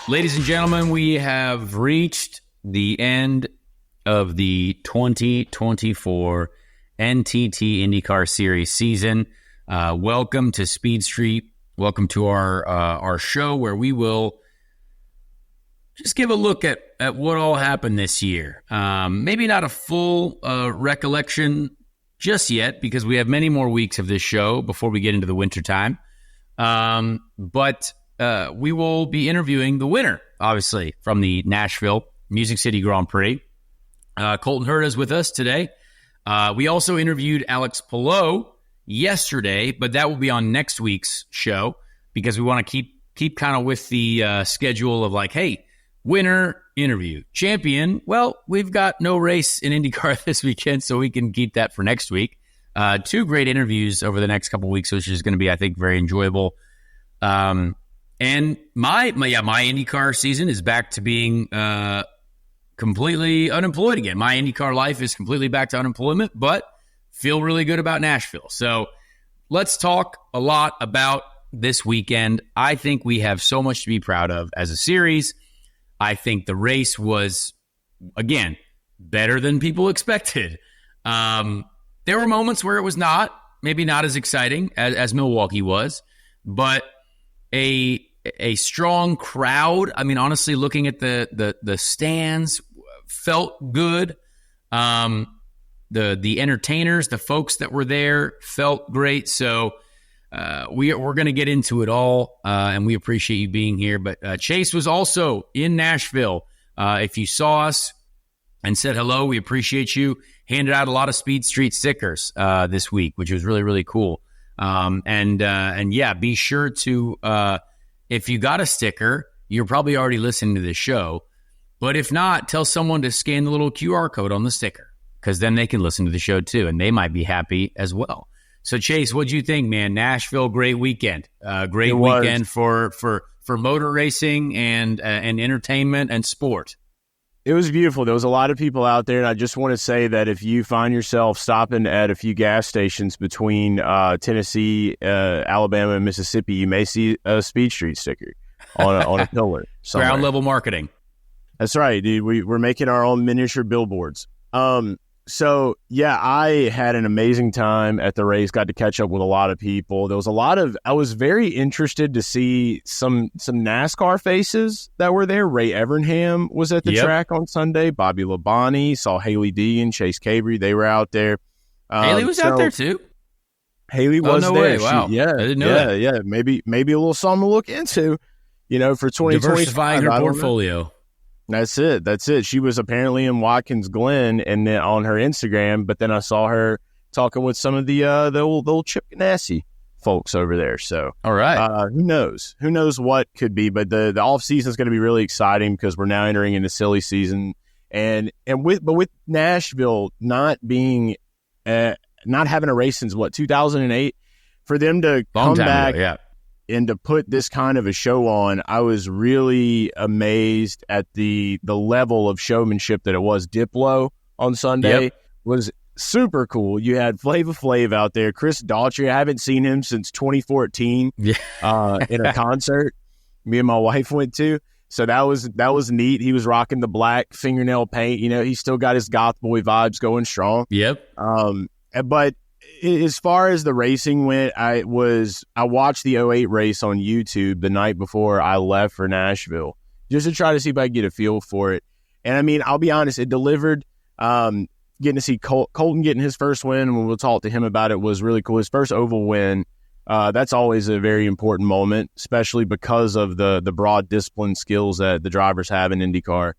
Ladies and gentlemen, we have reached the end of the 2024 NTT Indycar Series season. Welcome to Speed Street. Welcome to our show where we will just give a look at what all happened this year. Maybe not a full recollection just yet because we have many more weeks of this show before we get into the wintertime. But we will be interviewing the winner, obviously, from the Nashville Music City Grand Prix. Colton Herta is with us today. We also interviewed Alex Palou yesterday, but that will be on next week's show because we want to keep kind of with the schedule of like, hey, winner, interview, champion. Well, we've got no race in IndyCar this weekend, so we can keep that for next week. Two great interviews over the next couple of weeks, which is going to be, I think, very enjoyable. And my IndyCar season is back to being completely unemployed again. My IndyCar life is completely back to unemployment, but feel really good about Nashville. So let's talk a lot about this weekend. I think we have so much to be proud of as a series. I think the race was, again, better than people expected. There were moments where it was maybe not as exciting as Milwaukee was, but a strong crowd. I mean, honestly, looking at the stands felt good. The entertainers, the folks that were there felt great. So we're going to get into it all, and we appreciate you being here. But Chase was also in Nashville. If you saw us and said hello, we appreciate you. Handed out a lot of Speed Street stickers this week, which was really, really cool. And yeah, be sure to, if you got a sticker, you're probably already listening to this show. But if not, tell someone to scan the little QR code on the sticker, because then they can listen to the show too, and they might be happy as well. So Chase, what'd you think, man? Nashville, great weekend. Great weekend for motor racing and entertainment and sport. It was beautiful. There was a lot of people out there, and I just want to say that if you find yourself stopping at a few gas stations between Tennessee, Alabama, and Mississippi, you may see a Speed Street sticker on a pillar somewhere. Ground level marketing. That's right, dude. We're making our own miniature billboards. So yeah, I had an amazing time at the race. Got to catch up with a lot of people. There was I was very interested to see some NASCAR faces that were there. Ray Evernham was at the track on Sunday. Bobby Labonte, saw Haley D and Chase Cabry. They were out there. Haley was out there too. Haley was no there. Way. Wow. I didn't know that. Yeah. Maybe a little something to look into, for 2025. Diversifying her portfolio. That's it. She was apparently in Watkins Glen and then on her Instagram, but then I saw her talking with some of the old Chip Ganassi folks over there. So, all right, who knows what could be, but the off season is going to be really exciting because we're now entering into silly season, and with Nashville not being not having a race since 2008, for them to come back. Ago, yeah. And to put this kind of a show on, I was really amazed at the level of showmanship that it was. Diplo on Sunday was super cool. You had Flava Flav out there. Chris Daughtry, I haven't seen him since 2014 in a concert me and my wife went to. So that was neat. He was rocking the black fingernail paint. He's still got his goth boy vibes going strong. Yep. But as far as the racing went, I watched the 08 race on YouTube the night before I left for Nashville just to try to see if I could get a feel for it. And I mean, I'll be honest, it delivered. Getting to see Colton getting his first win, and we'll talk to him about it, was really cool. His first oval win, that's always a very important moment, especially because of the broad discipline skills that the drivers have in IndyCar.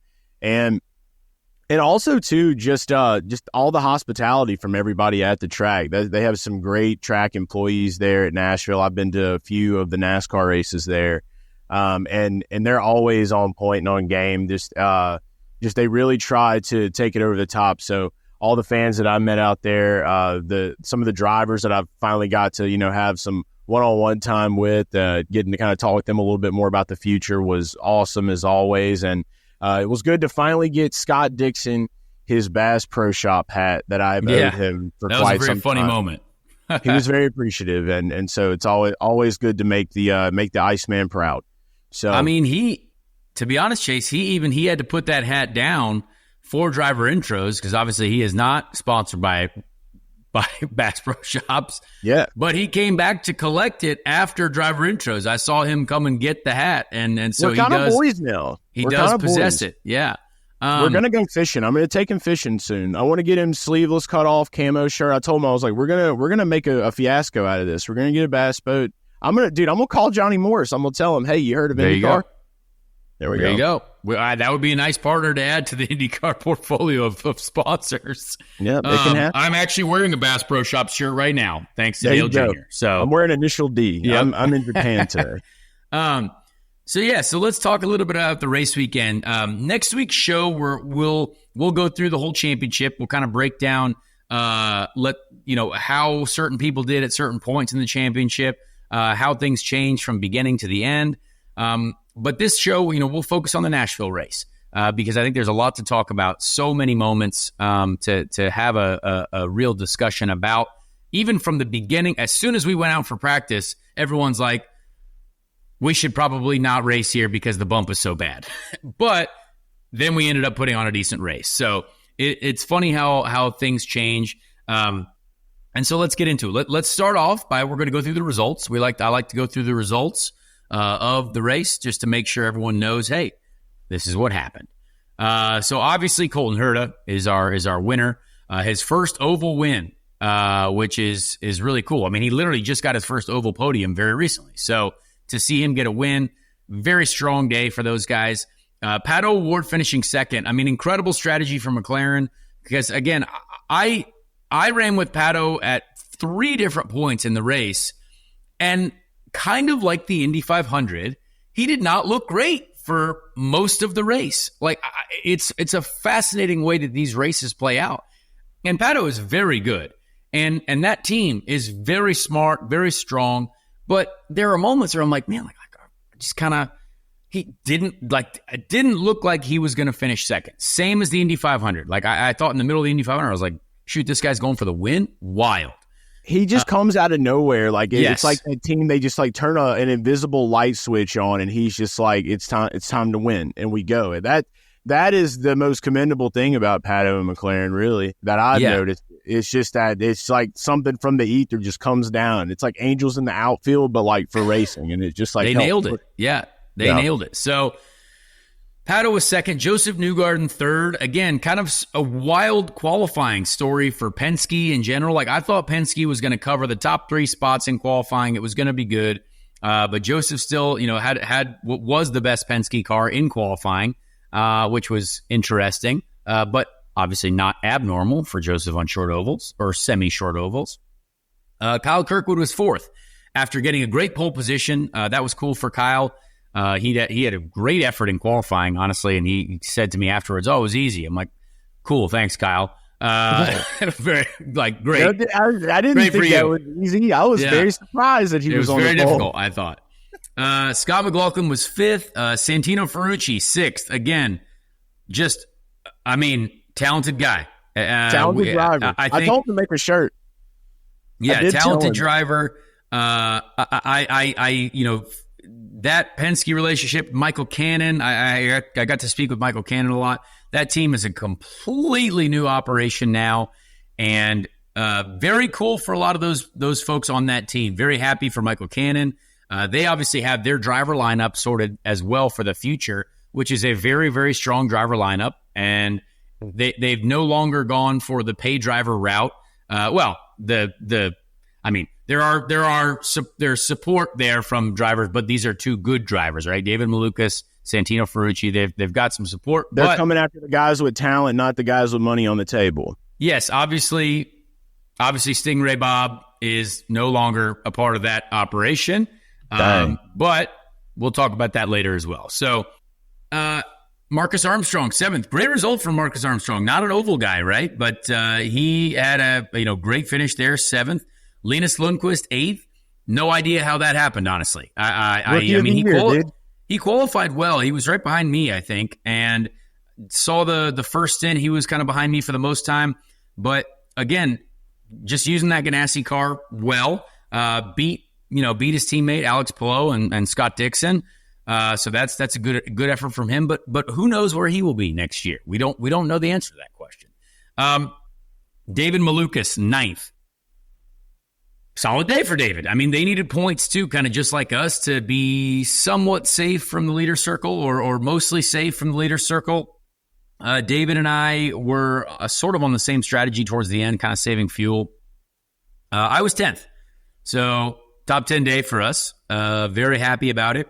And also, too, just all the hospitality from everybody at the track. They have some great track employees there at Nashville. I've been to a few of the NASCAR races there, and they're always on point and on game. Just they really try to take it over the top. So all the fans that I met out there, some of the drivers that I've finally got to have some one-on-one time with, getting to kind of talk with them a little bit more about the future was awesome as always. And it was good to finally get Scott Dixon his Bass Pro Shop hat that I've owed him for quite some time. That was a very funny moment. He was very appreciative, and so it's always good to make the Iceman proud. So I mean, to be honest, Chase, he had to put that hat down for driver intros because obviously he is not sponsored by Bass Pro Shops. Yeah. But he came back to collect it after driver intros. I saw him come and get the hat. And so We're kind of boys now. He does possess it. Yeah. We're going to go fishing. I'm going to take him fishing soon. I want to get him sleeveless cut off camo shirt. I told him, I was like, we're going to make a fiasco out of this. We're going to get a bass boat. I'm going to call Johnny Morris. I'm going to tell him, hey, you heard of IndyCar? There you go. Well, that would be a nice partner to add to the IndyCar portfolio of sponsors. Yeah, it can happen. I'm actually wearing a Bass Pro Shops shirt right now, thanks to Dale Jr. So I'm wearing initial D. Yep. I'm in Japan today. So let's talk a little bit about the race weekend. Next week's show, we'll go through the whole championship. We'll kind of break down, how certain people did at certain points in the championship, how things changed from beginning to the end. But this show, we'll focus on the Nashville race because I think there's a lot to talk about. So many moments to have a real discussion about. Even from the beginning, as soon as we went out for practice, everyone's like, we should probably not race here because the bump is so bad. But then we ended up putting on a decent race. So it's funny how things change. And so let's get into it. Let's start off by we're going to go through the results. I like to go through the results of the race just to make sure everyone knows, hey, this is what happened. So obviously Colton Herta is our winner. His first oval win, which is really cool. I mean, he literally just got his first oval podium very recently. So to see him get a win, very strong day for those guys. Pato O'Ward finishing second. I mean, incredible strategy from McLaren because, again, I ran with Pato at 3 different points in the race, and kind of like the Indy 500, he did not look great for most of the race. Like, it's a fascinating way that these races play out. And Pato is very good. And that team is very smart, very strong. But there are moments where I'm like, man, just kind of, it didn't look like he was going to finish second. Same as the Indy 500. Like, I thought in the middle of the Indy 500, I was like, shoot, this guy's going for the win? Wild. He just comes out of nowhere. Like it's like that team. They just like turn an invisible light switch on, and he's just like, it's time to win, and we go. And that is the most commendable thing about Pato and McLaren, really, that I've noticed. It's just that it's like something from the ether just comes down. It's like angels in the outfield, but like for racing, and it just like they nailed it. Yeah, they nailed it. So Pato was second, Joseph Newgarden third. Again, kind of a wild qualifying story for Penske in general. Like, I thought Penske was going to cover the top 3 spots in qualifying. It was going to be good. But Joseph still, had what was the best Penske car in qualifying, which was interesting. But obviously not abnormal for Joseph on short ovals or semi-short ovals. Kyle Kirkwood was fourth after getting a great pole position. That was cool for Kyle. He had a great effort in qualifying, honestly, and he said to me afterwards, "Oh, it was easy." I'm like, "Cool, thanks, Kyle." Very great. I didn't think that was easy. I was very surprised that he was on the pole. It was very difficult, I thought. Scott McLaughlin was fifth. Santino Ferrucci sixth. Again, talented guy. Talented driver. I told him to make a shirt. Yeah, talented driver. That Penske relationship, Michael Cannon, I got to speak with Michael Cannon a lot. That team is a completely new operation now, and very cool for a lot of those folks on that team. Very happy for Michael Cannon. They obviously have their driver lineup sorted as well for the future, which is a very, very strong driver lineup, and they've no longer gone for the pay driver route. There's support there from drivers, but these are 2 good drivers, right? David Malukas, Santino Ferrucci. They've got some support. They're coming after the guys with talent, not the guys with money on the table. Yes, obviously, Stingray Bob is no longer a part of that operation. But we'll talk about that later as well. So, Marcus Armstrong, 7th. Great result from Marcus Armstrong. Not an oval guy, right? But he had a great finish there, 7th. Linus Lundqvist, 8th. No idea how that happened, honestly. He qualified well. He was right behind me, I think, and saw the first stint. He was kind of behind me for the most time. But again, just using that Ganassi car well, beat his teammate Alex Palou and Scott Dixon. So that's a good effort from him. But who knows where he will be next year? We don't know the answer to that question. David Malukas, 9th. Solid day for David. I mean, they needed points too, kind of just like us, to be somewhat safe from the leader circle or mostly safe from the leader circle. David and I were sort of on the same strategy towards the end, kind of saving fuel. I was 10th. So top 10 day for us. Very happy about it.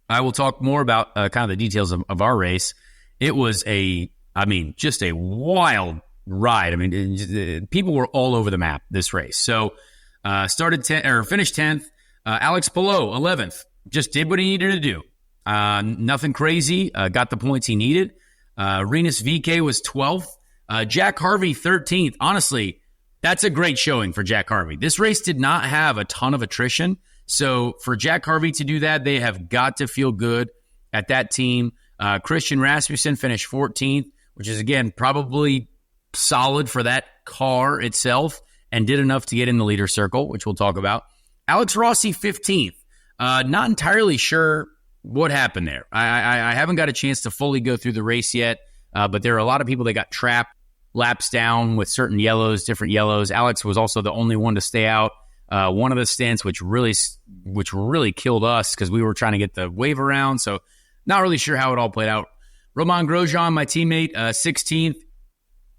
I will talk more about kind of the details of our race. It was just a wild ride. I mean, people were all over the map this race. So finished 10th. Alex Palou, 11th. Just did what he needed to do. Nothing crazy. Got the points he needed. Renus VK was 12th. Jack Harvey, 13th. Honestly, that's a great showing for Jack Harvey. This race did not have a ton of attrition. So for Jack Harvey to do that, they have got to feel good at that team. Christian Rasmussen finished 14th, which is, again, probably solid for that car itself, and did enough to get in the leader circle, which we'll talk about. Alex Rossi, 15th. Not entirely sure what happened there. I haven't got a chance to fully go through the race yet, but there are a lot of people that got trapped laps down with certain yellows, different yellows. Alex was also the only one to stay out. One of the stints, which really killed us because we were trying to get the wave around, so not really sure how it all played out. Romain Grosjean, my teammate, 16th.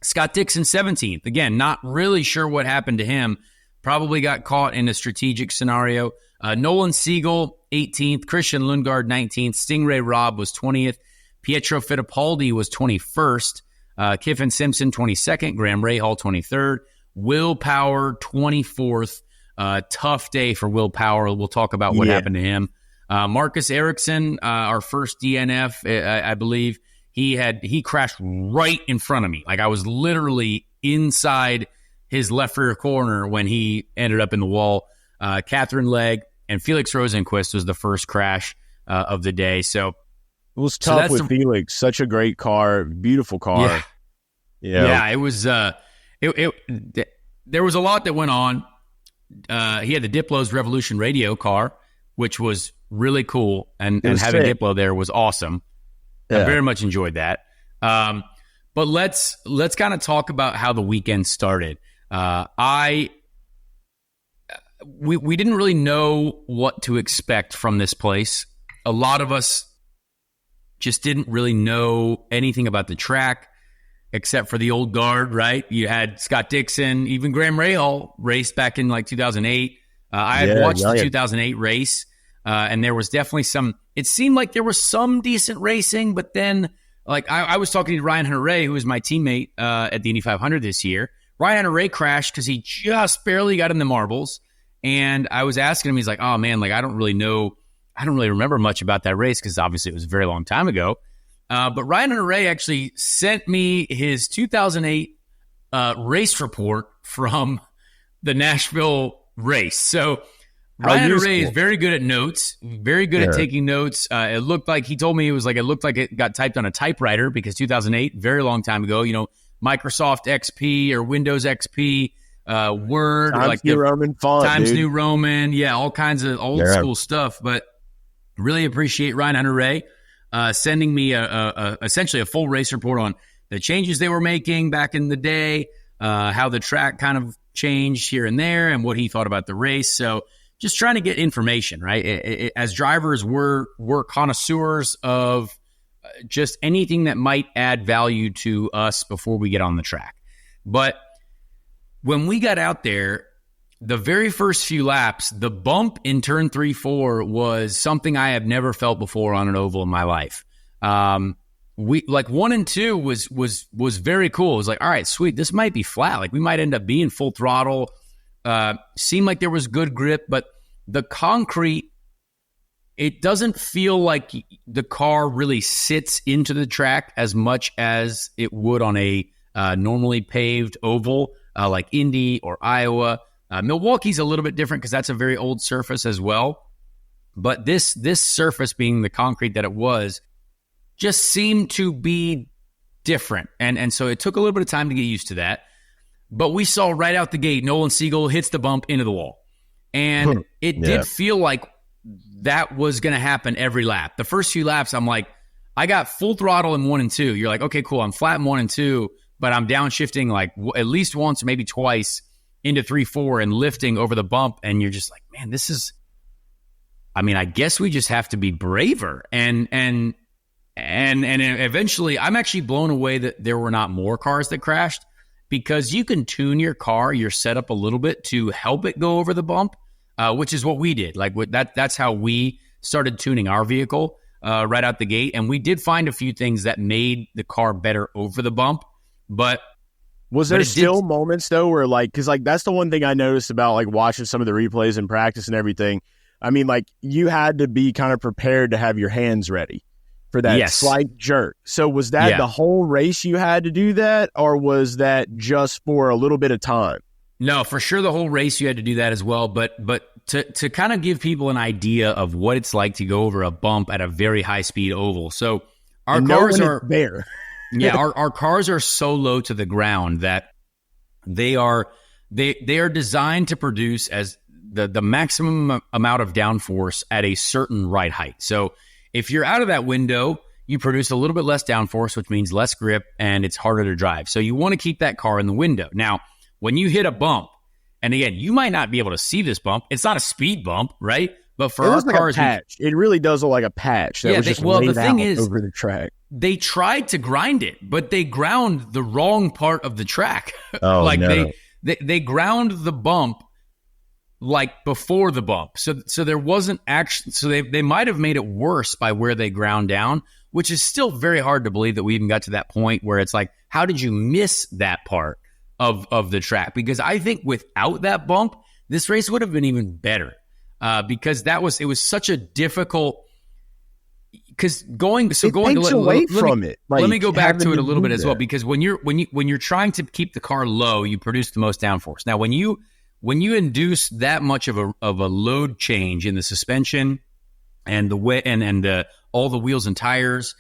Scott Dixon, 17th. Again, not really sure what happened to him. Probably got caught in a strategic scenario. Nolan Siegel, 18th. Christian Lundgaard, 19th. Stingray Robb was 20th. Pietro Fittipaldi was 21st. Kiffin Simpson, 22nd. Graham Rahal, 23rd. Will Power, 24th. Tough day for Will Power. We'll talk about what happened to him. Marcus Ericsson, our first DNF, I believe. He crashed right in front of me. Like, I was literally inside his left rear corner when he ended up in the wall. Catherine Legg and Felix Rosenquist was the first crash of the day. So it was tough with Felix. Such a great car, beautiful car. Yeah, it was. There was a lot that went on. He had the Diplo's Revolution Radio car, which was really cool, and having Diplo there was awesome. I very much enjoyed that. But let's kind of talk about how the weekend started. We didn't really know what to expect from this place. A lot of us just didn't really know anything about the track, except for the old guard, right? You had Scott Dixon, even Graham Rahal raced back in like 2008. I had watched the 2008 race, and there was definitely it seemed like there was some decent racing, but then like I was talking to Ryan Hunter-Reay, who was my teammate at the Indy 500 this year. Ryan Hunter-Reay crashed because he just barely got in the marbles, and I was asking him, he's like, oh man, like I don't really remember much about that race because obviously it was a very long time ago. But Ryan Hunter-Reay actually sent me his 2008 race report from the Nashville race. So Ryan Hunter-Reay is very good at notes, very good at taking notes. It looked like, he told me, it looked like it got typed on a typewriter because 2008, very long time ago, Microsoft XP or Windows XP, Word, Times New Roman font, Times New Roman, all kinds of old school stuff. But really appreciate Ryan Hunter-Reay sending me essentially a full race report on the changes they were making back in the day, how the track kind of changed here and there, and what he thought about the race. So just trying to get information, right? As drivers, we're connoisseurs of just anything that might add value to us before we get on the track. But when we got out there, the very first few laps, the bump in turn 3-4 was something I have never felt before on an oval in my life. We 1 and 2 was very cool. It was like, all right, sweet, this might be flat. Like we might end up being full throttle. Seemed like there was good grip, but the concrete, it doesn't feel like the car really sits into the track as much as it would on a normally paved oval like Indy or Iowa. Milwaukee's a little bit different because that's a very old surface as well. But this surface, being the concrete that it was, just seemed to be different. And so it took a little bit of time to get used to that. But we saw right out the gate, Nolan Siegel hits the bump into the wall. And it did feel like that was going to happen every lap. The first few laps, I'm like, I got full throttle in 1 and 2. You're like, okay, cool. I'm flat in 1 and 2, but I'm downshifting like at least once, maybe twice into 3, 4 and lifting over the bump. And you're just like, man, I guess we just have to be braver. And eventually I'm actually blown away that there were not more cars that crashed, because you can tune your car, your setup a little bit to help it go over the bump, which is what we did. Like that's how we started tuning our vehicle right out the gate. And we did find a few things that made the car better over the bump. But was there still moments though where like, because like that's the one thing I noticed about like watching some of the replays and practice and everything. I mean, like you had to be kind of prepared to have your hands ready for that slight jerk. So was that the whole race you had to do that, or was that just for a little bit of time? No, for sure the whole race you had to do that as well. But to kind of give people an idea of what it's like to go over a bump at a very high speed oval. So our cars are there. our cars are so low to the ground that they are designed to produce as the maximum amount of downforce at a certain ride height. So if you're out of that window, you produce a little bit less downforce, which means less grip, and it's harder to drive. So you want to keep that car in the window. Now, when you hit a bump, and again, you might not be able to see this bump. It's not a speed bump, right? But for our cars, it really does look like a patch that was just laid out over the track. They tried to grind it, but they ground the wrong part of the track. Oh, like no. they ground the bump like before the bump. So there wasn't actually, so they might have made it worse by where they ground down, which is still very hard to believe that we even got to that point where it's like, how did you miss that part of the track? Because I think without that bump, this race would have been even better. Because it was such a difficult, because going away from it. Like, let me go back to it a little bit as well, because when you're trying to keep the car low, you produce the most downforce. Now, when you induce that much of a load change in the suspension and all the wheels and tires,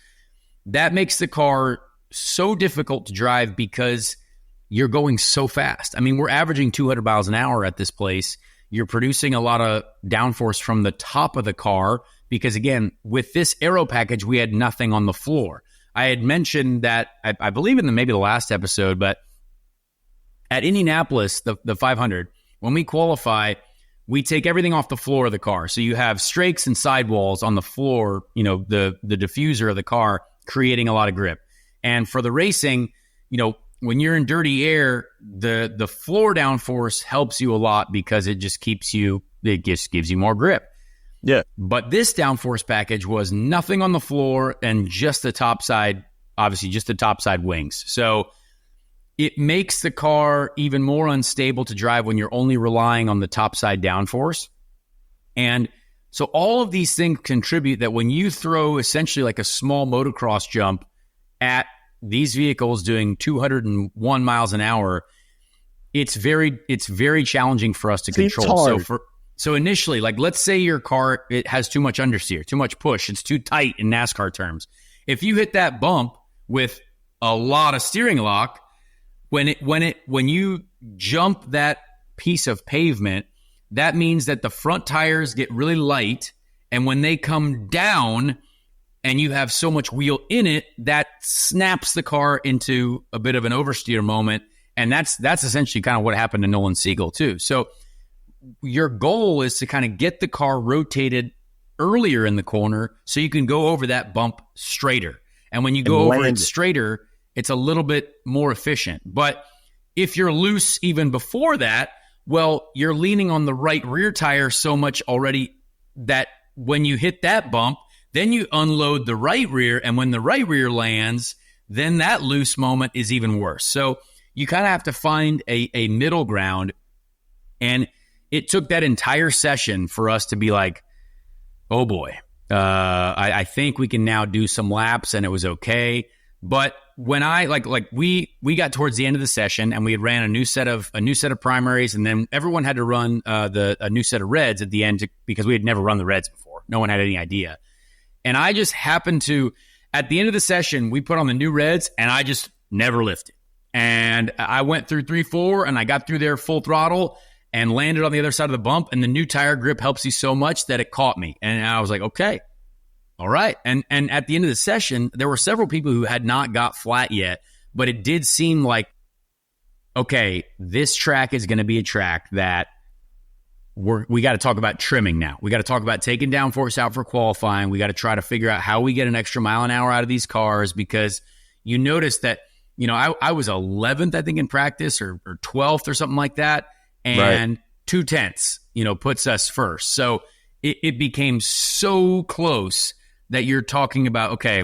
that makes the car so difficult to drive because you're going so fast. I mean, we're averaging 200 miles an hour at this place. You're producing a lot of downforce from the top of the car because, again, with this aero package, we had nothing on the floor. I had mentioned that, I believe in maybe the last episode, but at Indianapolis, the 500, when we qualify, we take everything off the floor of the car. So you have strakes and sidewalls on the floor, the diffuser of the car, creating a lot of grip. And for the racing, when you're in dirty air, the floor downforce helps you a lot because it just gives you more grip. Yeah. But this downforce package was nothing on the floor and just the top side, obviously just the top side wings. So it makes the car even more unstable to drive when you're only relying on the top side downforce. And so all of these things contribute that when you throw essentially like a small motocross jump at these vehicles doing 201 miles an hour, it's very challenging for us to control. So initially, like let's say your car, it has too much understeer, too much push, it's too tight in NASCAR terms. If you hit that bump with a lot of steering lock, when you jump that piece of pavement, that means that the front tires get really light, and when they come down and you have so much wheel in it, that snaps the car into a bit of an oversteer moment. And that's essentially kind of what happened to Nolan Siegel too. So your goal is to kind of get the car rotated earlier in the corner so you can go over that bump straighter. And when you go over it straighter, it's a little bit more efficient. But if you're loose even before that, well, you're leaning on the right rear tire so much already that when you hit that bump, then you unload the right rear, and when the right rear lands, then that loose moment is even worse. So you kind of have to find a middle ground, and it took that entire session for us to be like, oh boy, I think we can now do some laps, and it was okay. But when we got towards the end of the session, and we had ran a new set of primaries, and then everyone had to run a new set of reds at the end because we had never run the reds before. No one had any idea. And I just happened to, at the end of the session, we put on the new reds, and I just never lifted. And I went through 3-4, and I got through there full throttle, and landed on the other side of the bump, and the new tire grip helps you so much that it caught me. And I was like, okay, all right. And at the end of the session, there were several people who had not got flat yet, but it did seem like, okay, this track is going to be a track that we got to talk about trimming now. We got to talk about taking downforce out for qualifying. We got to try to figure out how we get an extra mile an hour out of these cars, because you notice that, I was 11th, I think, in practice or 12th or something like that. And 0.2, puts us first. So it became so close that you're talking about, okay,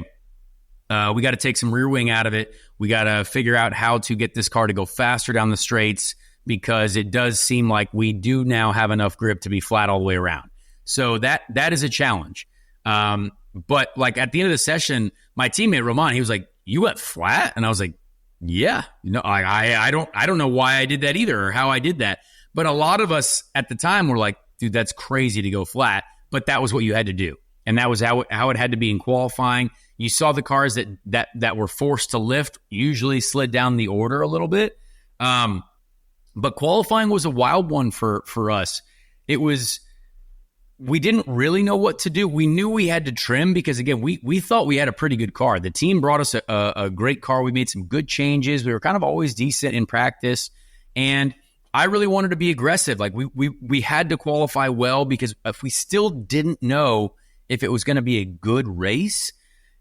we got to take some rear wing out of it. We got to figure out how to get this car to go faster down the straights, because it does seem like we do now have enough grip to be flat all the way around. So that is a challenge. But like at the end of the session, my teammate Roman, he was like, "You went flat?" And I was like, "Yeah." I don't know why I did that either, or how I did that. But a lot of us at the time were like, "Dude, that's crazy to go flat." But that was what you had to do, and that was how it had to be in qualifying. You saw the cars that were forced to lift usually slid down the order a little bit. But qualifying was a wild one for us. We didn't really know what to do. We knew we had to trim because, again, we thought we had a pretty good car. The team brought us a great car. We made some good changes. We were kind of always decent in practice. And I really wanted to be aggressive. Like we had to qualify well, because if we still didn't know if it was going to be a good race.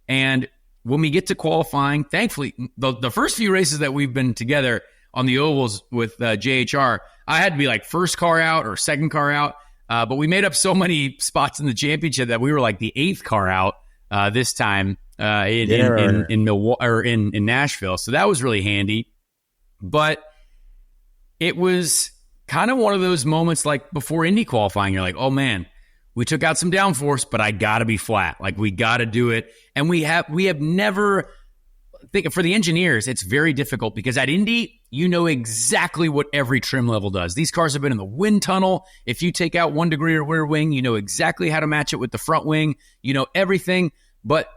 And when we get to qualifying, thankfully, the first few races that we've been together on the ovals with JHR, I had to be like first car out or second car out. But we made up so many spots in the championship that we were like the 8th car out this time in Milwaukee or in Nashville. So that was really handy. But it was kind of one of those moments like before Indy qualifying. You're like, oh man, we took out some downforce, but I got to be flat. Like we got to do it. And we have never, for the engineers, it's very difficult because at Indy, you know exactly what every trim level does. These cars have been in the wind tunnel. If you take out 1 degree or rear wing, you know exactly how to match it with the front wing. You know everything. But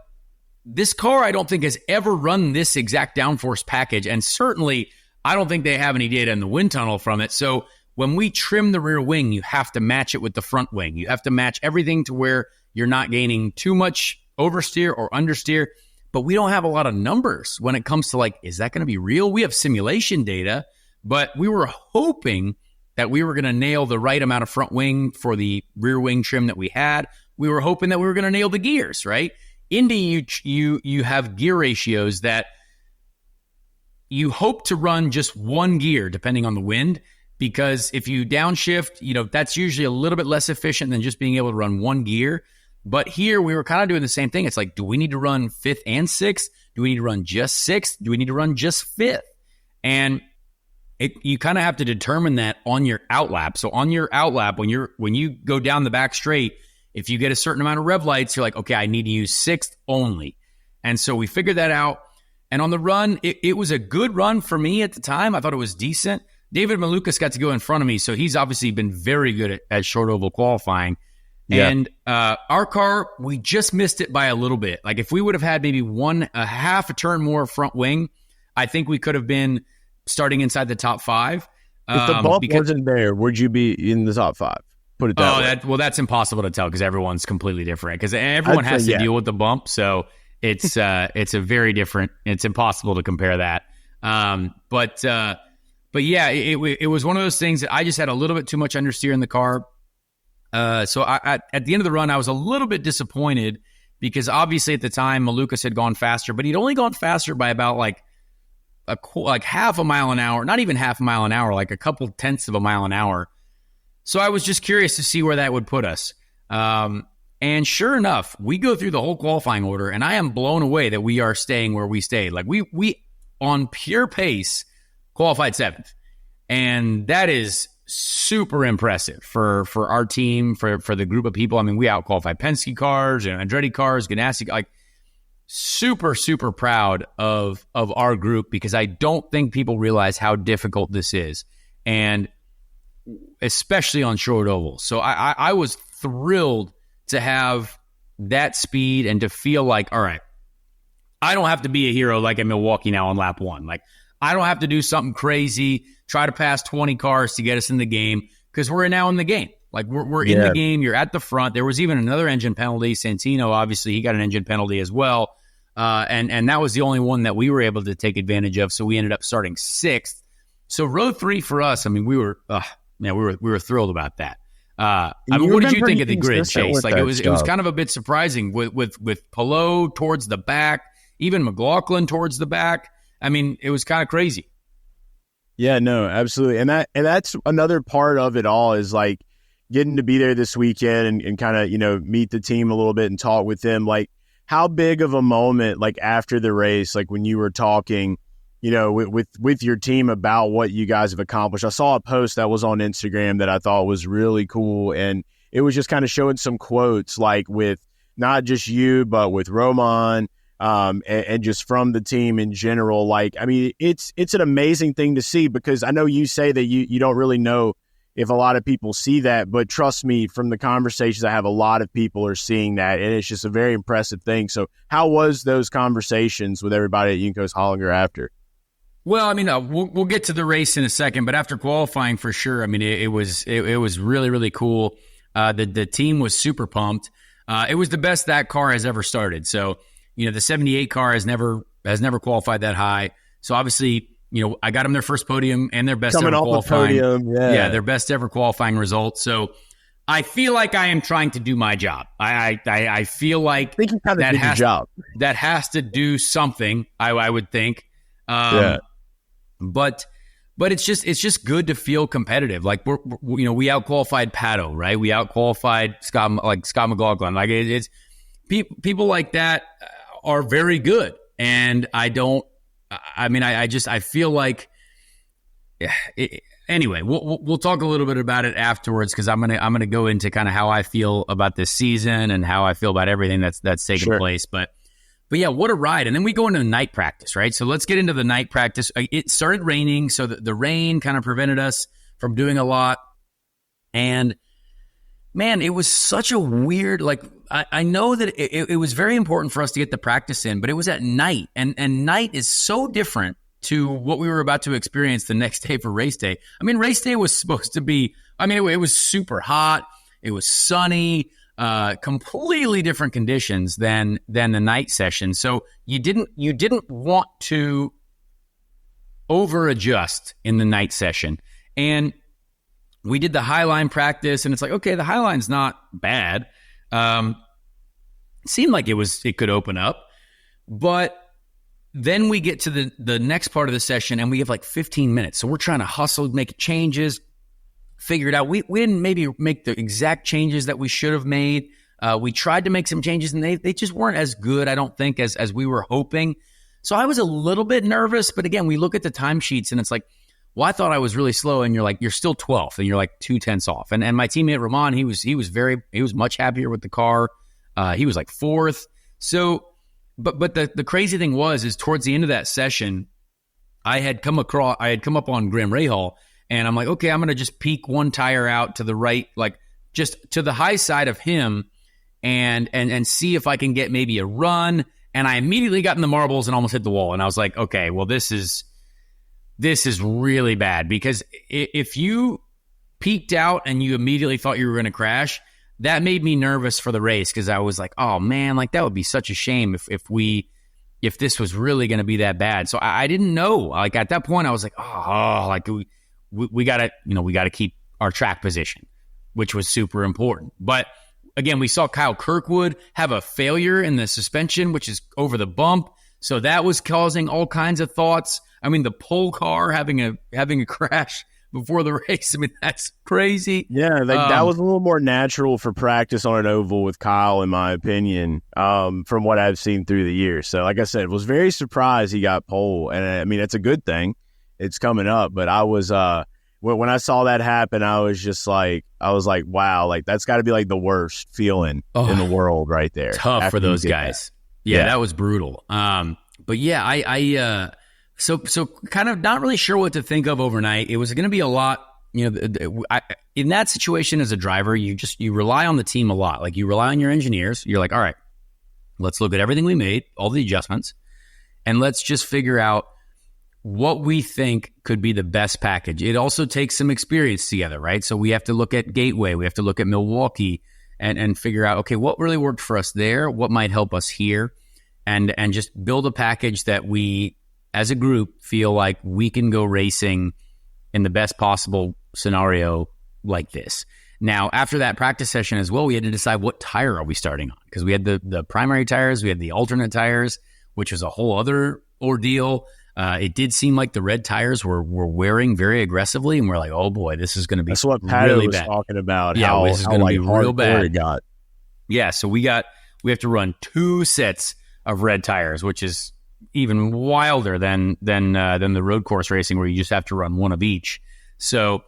this car, I don't think, has ever run this exact downforce package. And certainly, I don't think they have any data in the wind tunnel from it. So when we trim the rear wing, you have to match it with the front wing. You have to match everything to where you're not gaining too much oversteer or understeer. But we don't have a lot of numbers when it comes to like, is that going to be real? We have simulation data, but we were hoping that we were going to nail the right amount of front wing for the rear wing trim that we had. We were hoping that we were going to nail the gears, right? Indy, you have gear ratios that you hope to run just one gear depending on the wind, because if you downshift, that's usually a little bit less efficient than just being able to run one gear. But here we were kind of doing the same thing. It's like, do we need to run 5th and 6th? Do we need to run just 6th? Do we need to run just 5th? And you kind of have to determine that on your outlap. So on your outlap, when you go down the back straight, if you get a certain amount of rev lights, you're like, okay, I need to use 6th only. And so we figured that out. And on the run, it was a good run for me at the time. I thought it was decent. David Malukas got to go in front of me, so he's obviously been very good at short oval qualifying. Yeah. And our car, we just missed it by a little bit. Like if we would have had maybe a half a turn more front wing, I think we could have been starting inside the top 5. If the bump wasn't there, would you be in the top 5? Put it that way. That's impossible to tell because everyone's completely different. Because everyone has to deal with the bump, so it's a very different. It's impossible to compare that. But yeah, it was one of those things that I just had a little bit too much understeer in the car. So at the end of the run, I was a little bit disappointed because obviously at the time Malukas had gone faster, but he'd only gone faster by about like half a mile an hour, not even half a mile an hour, like a couple tenths of a mile an hour. So I was just curious to see where that would put us. And sure enough, we go through the whole qualifying order, and I am blown away that we are staying where we stayed. Like we on pure pace qualified 7th, and that is super impressive for our team, for the group of people. I mean, we out-qualified Penske cars and Andretti cars, Ganassi, like super, super proud of our group because I don't think people realize how difficult this is, and especially on short ovals. So I was thrilled to have that speed and to feel like, all right, I don't have to be a hero like in Milwaukee now on lap 1. Like, I don't have to do something crazy, try to pass 20 cars to get us in the game. because we're now in the game. Like we're in the game. You're at the front. There was even another engine penalty. Santino, obviously, he got an engine penalty as well. And that was the only one that we were able to take advantage of. So we ended up starting 6th. So row 3 for us, I mean, we were thrilled about that. I mean, what did you think of the grid, Chase? Like it was kind of a bit surprising with Palou towards the back, even McLaughlin towards the back. I mean, it was kind of crazy. Yeah, no, absolutely. And that's another part of it all is like getting to be there this weekend and kind of, meet the team a little bit and talk with them. Like how big of a moment, like after the race, like when you were talking, with your team about what you guys have accomplished. I saw a post that was on Instagram that I thought was really cool. And it was just kind of showing some quotes like with not just you, but with Roman, and just from the team in general. Like, I mean, it's an amazing thing to see because I know you say that you don't really know if a lot of people see that, but trust me, from the conversations I have, a lot of people are seeing that, and it's just a very impressive thing. So how was those conversations with everybody at Juncos Hollinger after? Well, I mean, we'll get to the race in a second, but after qualifying, for sure, I mean, it was really, really cool. The team was super pumped. It was the best that car has ever started. So, the 78 car has never qualified that high. So obviously, I got them their first podium and their best ever qualifying. Podium, yeah, their best ever qualifying result. So I feel like I am trying to do my job. I feel like I think you kind of did your job. That has to do something. I would think. Yeah. But it's just good to feel competitive. Like we outqualified Pato, right? We outqualified Scott McLaughlin. Like it's people like that are very good. And I feel like anyway, we'll talk a little bit about it afterwards because I'm gonna go into kind of how I feel about this season and how I feel about everything that's taken place. But yeah, what a ride. And then we go into night practice, right? So let's get into the night practice. It started raining, so the rain kind of prevented us from doing a lot. And man, it was such a weird, like, I know that it was very important for us to get the practice in, but it was at night. And night is so different to what we were about to experience the next day for race day. I mean, race day was supposed to be, it was super hot. It was sunny. Completely different conditions than the night session. So you didn't want to over adjust in the night session. And we did the highline practice and it's like, okay, the highline's not bad. It seemed like it could open up, but then we get to the next part of the session and we have like 15 minutes. So we're trying to hustle, make changes, figure it out. We didn't maybe make the exact changes that we should have made. We tried to make some changes and they just weren't as good, I don't think, as we were hoping. So I was a little bit nervous, but again, we look at the timesheets and it's like, well, I thought I was really slow, and you're still 12th and you're like 2/10 off. And my teammate Roman, he was much happier with the car. He was like 4th. So, but the crazy thing is towards the end of that session, I had come up on Graham Rahal. And I'm like, okay, I'm going to just peek one tire out to the right, like just to the high side of him and see if I can get maybe a run. And I immediately got in the marbles and almost hit the wall. And I was like, okay, well, this is really bad because if you peeked out and you immediately thought you were going to crash, that made me nervous for the race because I was like, oh man, like that would be such a shame if this was really going to be that bad. So I didn't know. Like at that point, I was like, oh, like we gotta keep our track position, which was super important. But again, we saw Kyle Kirkwood have a failure in the suspension, which is over the bump. So that was causing all kinds of thoughts. I mean, the pole car having a crash before the race. I mean, that's crazy. Yeah, that was a little more natural for practice on an oval with Kyle, in my opinion, from what I've seen through the years. So like I said, was very surprised he got pole. And I mean, it's a good thing. It's coming up, but I was when I saw that happen, I was like, wow, like that's got to be like the worst feeling in the world, right there. Tough for those guys. Yeah, that was brutal. But yeah, I so kind of not really sure what to think of overnight. It was going to be a lot. In that situation as a driver, you rely on the team a lot. Like you rely on your engineers. You're like, all right, let's look at everything we made, all the adjustments, and let's just figure out what we think could be the best package. It also takes some experience together, right? So we have to look at Gateway, we have to look at Milwaukee and figure out, okay, what really worked for us there? What might help us here? And just build a package that we, as a group, feel like we can go racing in the best possible scenario like this. Now, after that practice session as well, we had to decide what tire are we starting on, because we had the primary tires, we had the alternate tires, which was a whole other ordeal. It did seem like the red tires were wearing very aggressively, and we're like, oh boy, this is going to be That's what Pat really was bad. talking about. Yeah, how, this is going to be real bad. It got. Yeah, so we have to run 2 sets of red tires, which is even wilder than the road course racing, where you just have to run one of each. So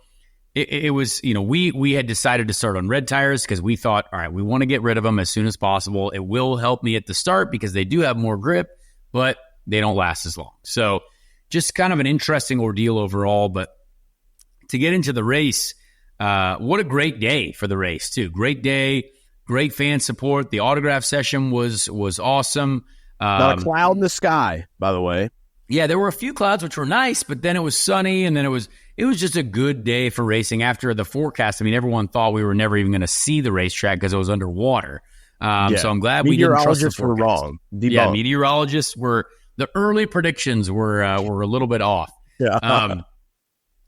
it was, we had decided to start on red tires because we thought, all right, we want to get rid of them as soon as possible. It will help me at the start because they do have more grip, but they don't last as long. So just kind of an interesting ordeal overall. But to get into the race, what a great day for the race too. Great day, great fan support. The autograph session was awesome. Not a cloud in the sky, by the way. Yeah, there were a few clouds, which were nice, but then it was sunny, and then it was just a good day for racing. After the forecast, I mean, everyone thought we were never even going to see the racetrack because it was underwater. So I'm glad we didn't trust the forecast. Meteorologists were wrong. Debunked. Yeah, meteorologists the early predictions were a little bit off. Yeah.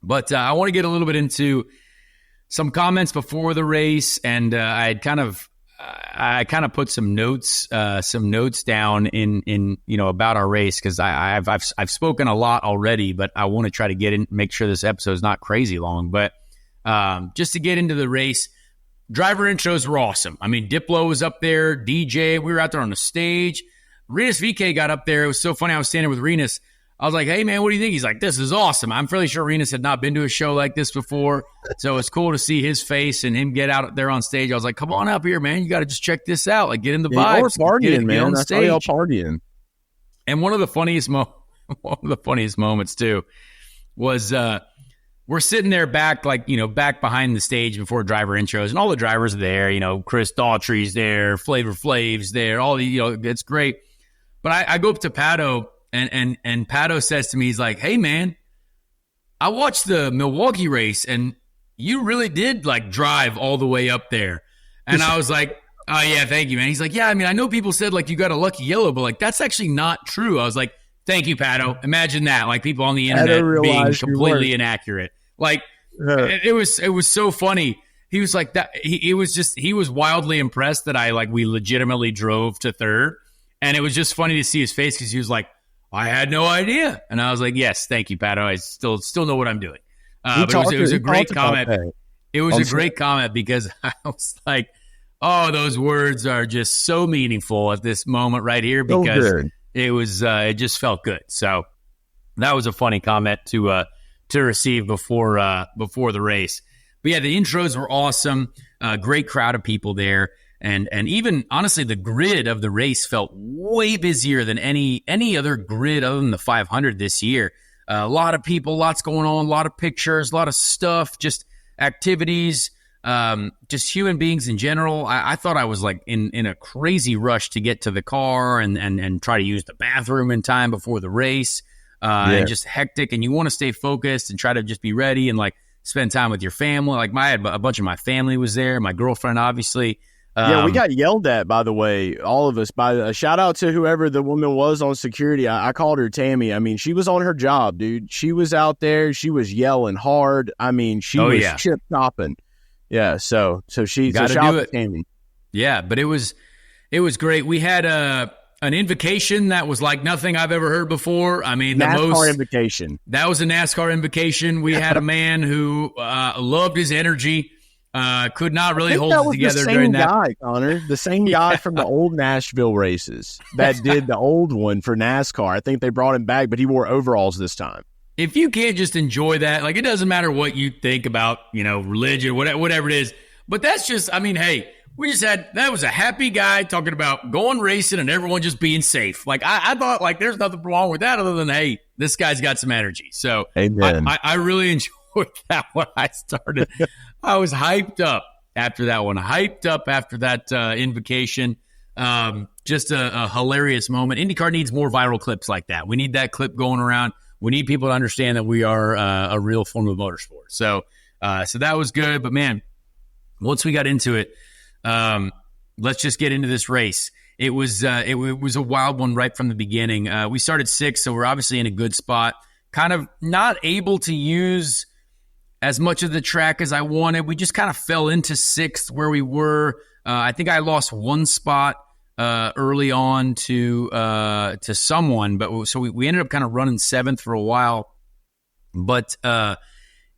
But I want to get a little bit into some comments before the race, and I kind of put some notes down in about our race, because I've spoken a lot already, but I want to try to make sure this episode is not crazy long. But just to get into the race, driver intros were awesome. I mean, Diplo was up there, DJ, we were out there on the stage. Renus VK got up there. It was so funny. I was standing with Renus. I was like, hey, man, what do you think? He's like, this is awesome. I'm fairly sure Renus had not been to a show like this before. So it's cool to see his face and him get out there on stage. I was like, come on up here, man. You got to just check this out. Like, get in the vibes. Y'all partying, man. That's how y'all partying. And one of the funniest moments, too, was we're sitting there back behind the stage before driver intros, and all the drivers are there. Chris Daughtry's there, Flavor Flav's there. All the, it's great. But I go up to Pato, and Pato says to me, he's like, hey, man, I watched the Milwaukee race, and you really did, drive all the way up there. And I was like, oh, yeah, thank you, man. He's like, yeah, I mean, I know people said, you got a lucky yellow, but, that's actually not true. I was like, thank you, Pato. Imagine that, people on the internet being completely inaccurate. It was so funny. He was like that. He was wildly impressed that we legitimately drove to third. And it was just funny to see his face, because he was like, I had no idea. And I was like, yes, thank you, Pato. I still know what I'm doing. But it was a great comment. It was a great comment, because I was like, oh, those words are just so meaningful at this moment right here, because it just felt good. So that was a funny comment to receive before the race. But yeah, the intros were awesome. Great crowd of people there. And even, honestly, the grid of the race felt way busier than any other grid other than the 500 this year. A lot of people, lots going on, a lot of pictures, a lot of stuff, just activities, just human beings in general. I thought I was in a crazy rush to get to the car and try to use the bathroom in time before the race. And just hectic, and you want to stay focused and try to just be ready and spend time with your family. I had a bunch of my family was there, my girlfriend, obviously. Yeah, we got yelled at, by the way, all of us. By a shout out to whoever the woman was on security. I called her Tammy. I mean, she was on her job, dude. She was out there. She was yelling hard. I mean, she was chip chopping. Yeah, so she got to shout do out it. to Tammy. Yeah, but it was great. We had an invocation that was like nothing I've ever heard before. I mean, NASCAR invocation. That was a NASCAR invocation. We had a man who loved his energy. Could not really hold it together during that. Guy, Connor, the same guy from the old Nashville races that did the old one for NASCAR. I think they brought him back, but he wore overalls this time. If you can't just enjoy that, it doesn't matter what you think about, religion, whatever it is. But that's just, I mean, hey, that was a happy guy talking about going racing and everyone just being safe. I thought there's nothing wrong with that other than, hey, this guy's got some energy. So I really enjoyed that when I started. I was hyped up after that one, after that invocation. Just a hilarious moment. IndyCar needs more viral clips like that. We need that clip going around. we need people to understand that we are a real form of motorsport. So that was good. But man, once we got into it, let's just get into this race. It was a wild one right from the beginning. We started 6th, so we're obviously in a good spot. Kind of not able to use as much of the track as I wanted. We just kind of fell into 6th where we were. I think I lost 1 spot early on to someone, but so we ended up kind of running 7th for a while. But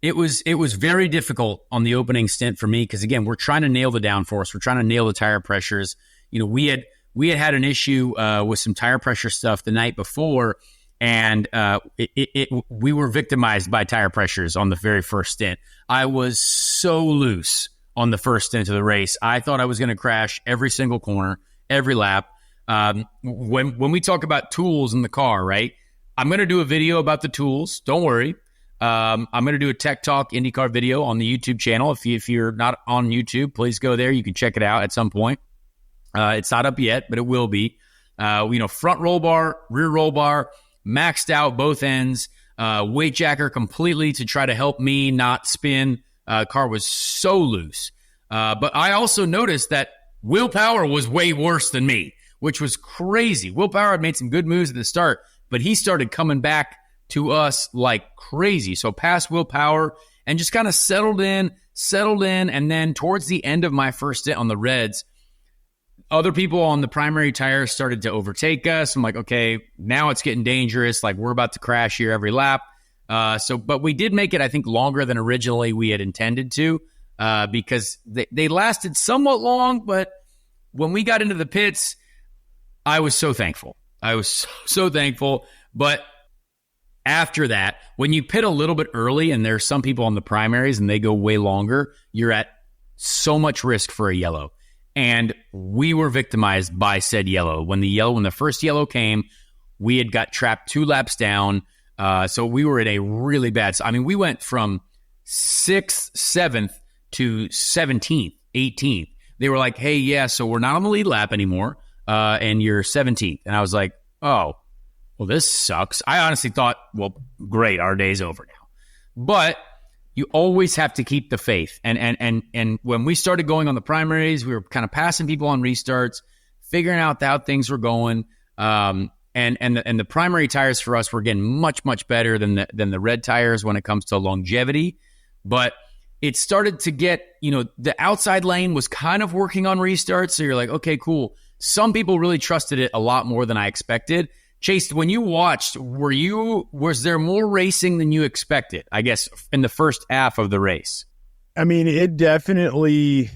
it was very difficult on the opening stint for me because, again, we're trying to nail the downforce. We're trying to nail the tire pressures. You know, we had an issue with some tire pressure stuff the night before, and we were victimized by tire pressures on the very first stint. I was so loose on the first stint of the race. I thought I was going to crash every single corner, every lap. When we talk about tools in the car, right? I'm going to do a video about the tools. Don't worry. I'm going to do a Tech Talk IndyCar video on the YouTube channel. If you're not on YouTube, please go there. You can check it out at some point. It's not up yet, but it will be. Front roll bar, rear roll bar, maxed out both ends, weight jacker completely to try to help me not spin. Car was so loose. But I also noticed that Will Power was way worse than me, which was crazy. Will Power had made some good moves at the start, but he started coming back to us like crazy. So past Will Power and just kind of settled in. And then towards the end of my first stint on the Reds, other people on the primary tires started to overtake us. I'm like, okay, now it's getting dangerous. Like, we're about to crash here every lap. But we did make it, I think, longer than originally we had intended to, because they lasted somewhat long. But when we got into the pits, I was so thankful. I was so thankful. But after that, when you pit a little bit early and there's some people on the primaries and they go way longer, you're at so much risk for a yellow. And we were victimized by said yellow. When the first yellow came, we had got trapped 2 laps down. So we were in a really bad. I mean, we went from 6th, 7th to 17th, 18th. They were like, hey, yeah, so we're not on the lead lap anymore, and you're 17th. And I was like, oh, well, this sucks. I honestly thought, well, great, our day's over now. But you always have to keep the faith. And when we started going on the primaries, we were kind of passing people on restarts, figuring out how things were going. And the primary tires for us were getting much, much better than the red tires when it comes to longevity. But it started to get, the outside lane was kind of working on restarts. So you're like, okay, cool. Some people really trusted it a lot more than I expected. Chase, when you watched, was there more racing than you expected, I guess, in the first half of the race? I mean, it definitely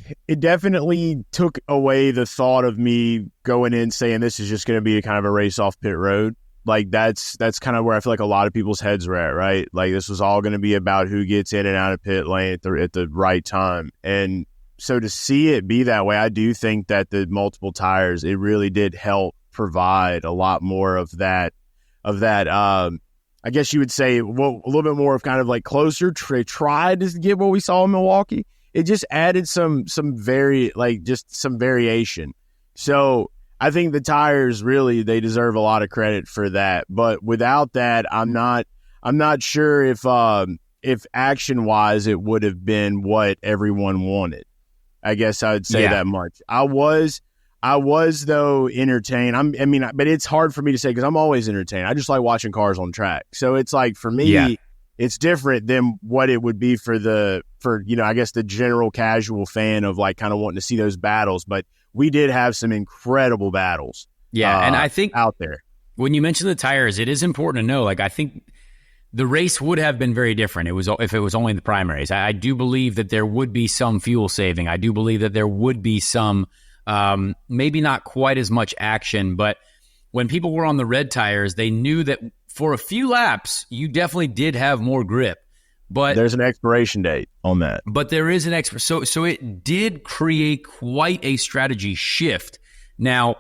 took away the thought of me going in saying this is just going to be a kind of a race off pit road. Like, that's kind of where I feel like a lot of people's heads were at, right? Like, this was all going to be about who gets in and out of pit lane at the right time. And so to see it be that way, I do think that the multiple tires, it really did help provide a lot more of that. I guess you would say, well, a little bit more of kind of like closer. Tried to get what we saw in Milwaukee. It just added some variation. So I think the tires really, they deserve a lot of credit for that. But without that, I'm not sure if action wise it would have been what everyone wanted. I guess I would say that much. I was though entertained. But it's hard for me to say because I'm always entertained. I just like watching cars on track. So it's like for me, it's different than what it would be for I guess the general casual fan of like kind of wanting to see those battles. But we did have some incredible battles. Yeah, and I think out there. When you mention the tires, it is important to know. Like, I think the race would have been very different. If it was only the primaries. I do believe that there would be some fuel saving. I do believe that there would be some. Maybe not quite as much action, but when people were on the red tires, they knew that for a few laps, you definitely did have more grip. But there's an expiration date on that. But there is an so it did create quite a strategy shift. Now,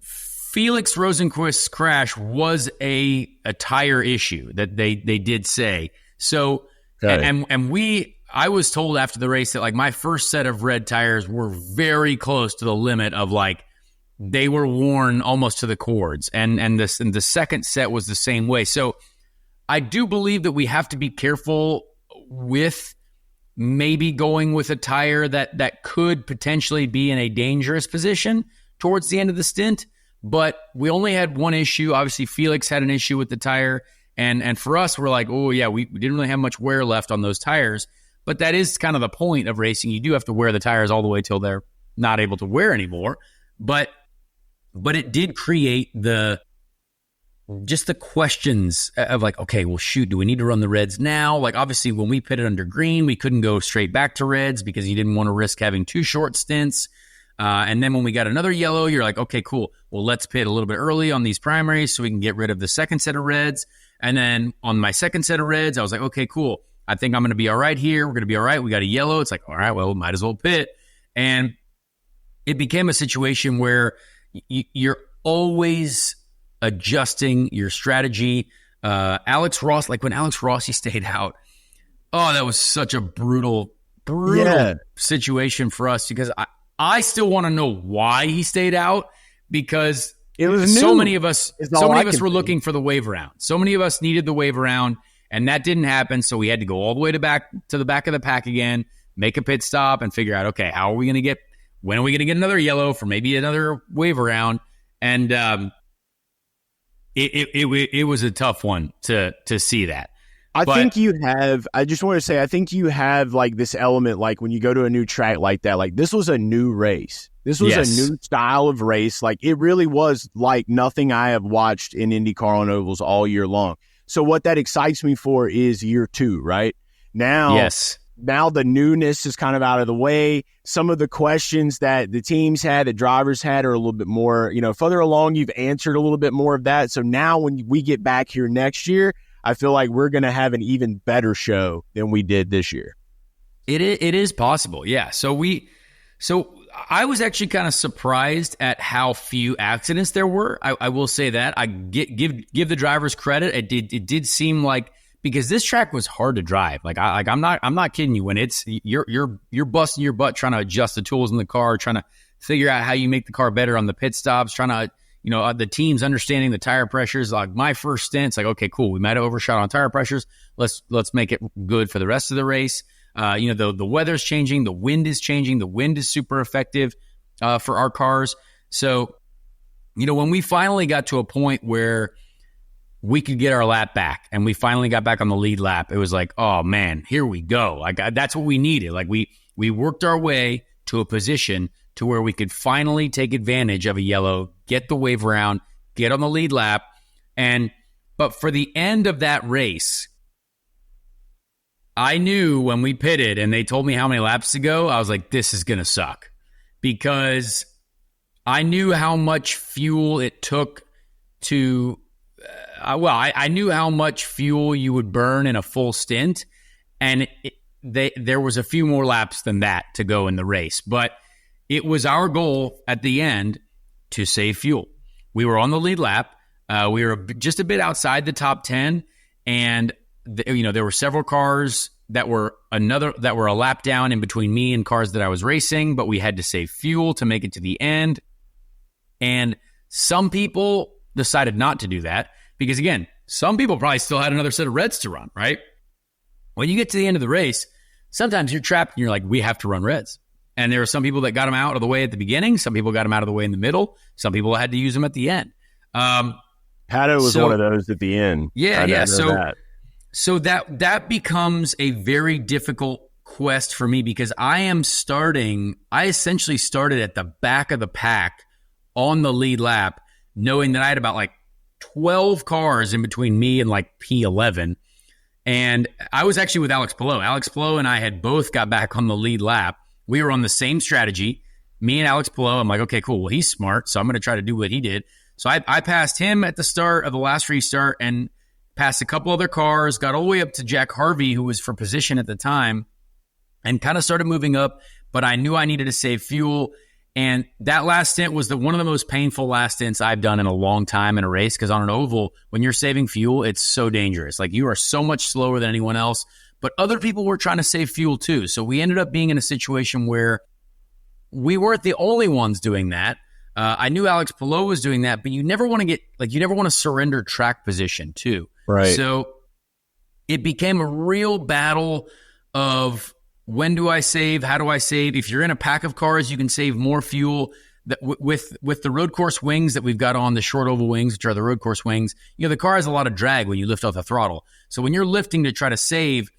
Felix Rosenquist's crash was a tire issue that they did say. So I was told after the race that like my first set of red tires were very close to the limit of like they were worn almost to the cords. And the second set was the same way. So I do believe that we have to be careful with maybe going with a tire that could potentially be in a dangerous position towards the end of the stint. But we only had one issue. Obviously, Felix had an issue with the tire. And for us, we're like, oh, yeah, we didn't really have much wear left on those tires. But that is kind of the point of racing. You do have to wear the tires all the way till they're not able to wear anymore. But it did create the questions of like, okay, well, shoot, do we need to run the reds now? Like, obviously, when we pitted under green, we couldn't go straight back to reds because you didn't want to risk having two short stints. And then when we got another yellow, you're like, okay, cool. Well, let's pit a little bit early on these primaries so we can get rid of the second set of reds. And then on my second set of reds, I was like, okay, cool. I think I'm going to be all right here. We're going to be all right. We got a yellow. It's like, all right, well, might as well pit. And it became a situation where you're always adjusting your strategy. Alex Ross, like when Alex Rossi stayed out, oh, that was such a brutal situation for us because I still want to know why he stayed out because it was so many of us were looking for the wave around. So many of us needed the wave around, and that didn't happen. So we had to go all the way to the back of the pack again, make a pit stop, and figure out, okay, when are we going to get another yellow for maybe another wave around? And it was a tough one to see that. I think you have like this element, like when you go to a new track like that, like this was a new race. This was a new style of race. Like it really was like nothing I have watched in IndyCar on ovals all year long. So what that excites me for is year two, right? Now the newness is kind of out of the way. Some of the questions that the teams had, the drivers had, are a little bit more, further along, you've answered a little bit more of that. So now when we get back here next year, I feel like we're going to have an even better show than we did this year. It is possible, yeah. So I was actually kind of surprised at how few accidents there were. I will say that. I give the drivers credit. It did seem like, because this track was hard to drive. I'm not kidding you. When it's you're busting your butt trying to adjust the tools in the car, trying to figure out how you make the car better on the pit stops, trying to the team's understanding the tire pressures. Like my first stint, it's like, okay, cool. We might have overshot on tire pressures. Let's make it good for the rest of the race. The weather's changing. The wind is changing. The wind is super effective for our cars. So, when we finally got to a point where we could get our lap back and we finally got back on the lead lap, it was like, oh man, here we go. Like that's what we needed. Like we worked our way to a position to where we could finally take advantage of a yellow, get the wave around, get on the lead lap. But for the end of that race, I knew when we pitted and they told me how many laps to go, I was like, this is going to suck. Because I knew how much fuel it took to, I knew how much fuel you would burn in a full stint. And there was a few more laps than that to go in the race. But it was our goal at the end to save fuel. We were on the lead lap. We were just a bit outside the top 10, and there were several cars that were a lap down in between me and cars that I was racing, but we had to save fuel to make it to the end. And some people decided not to do that because, again, some people probably still had another set of reds to run, right? When you get to the end of the race, sometimes you're trapped and you're like, we have to run reds. And there are some people that got them out of the way at the beginning. Some people got them out of the way in the middle. Some people had to use them at the end. Pato was one of those at the end. Yeah. So that becomes a very difficult quest for me because I essentially started at the back of the pack on the lead lap, knowing that I had about like 12 cars in between me and like P11. And I was actually with Alex Palou. Alex Palou and I had both got back on the lead lap. We were on the same strategy. Me and Alex Palou, I'm like, okay, cool. Well, he's smart, so I'm going to try to do what he did. So I passed him at the start of the last restart and passed a couple other cars, got all the way up to Jack Harvey, who was for position at the time, and kind of started moving up. But I knew I needed to save fuel. And that last stint was one of the most painful last stints I've done in a long time in a race, because on an oval, when you're saving fuel, it's so dangerous. Like, you are so much slower than anyone else. But other people were trying to save fuel too. So we ended up being in a situation where we weren't the only ones doing that. I knew Alex Palou was doing that, but you never want to surrender track position too. Right. So it became a real battle of when do I save? How do I save? If you're in a pack of cars, you can save more fuel. With the road course wings that we've got on, the short oval wings, which are the road course wings, the car has a lot of drag when you lift off the throttle. So when you're lifting to try to save,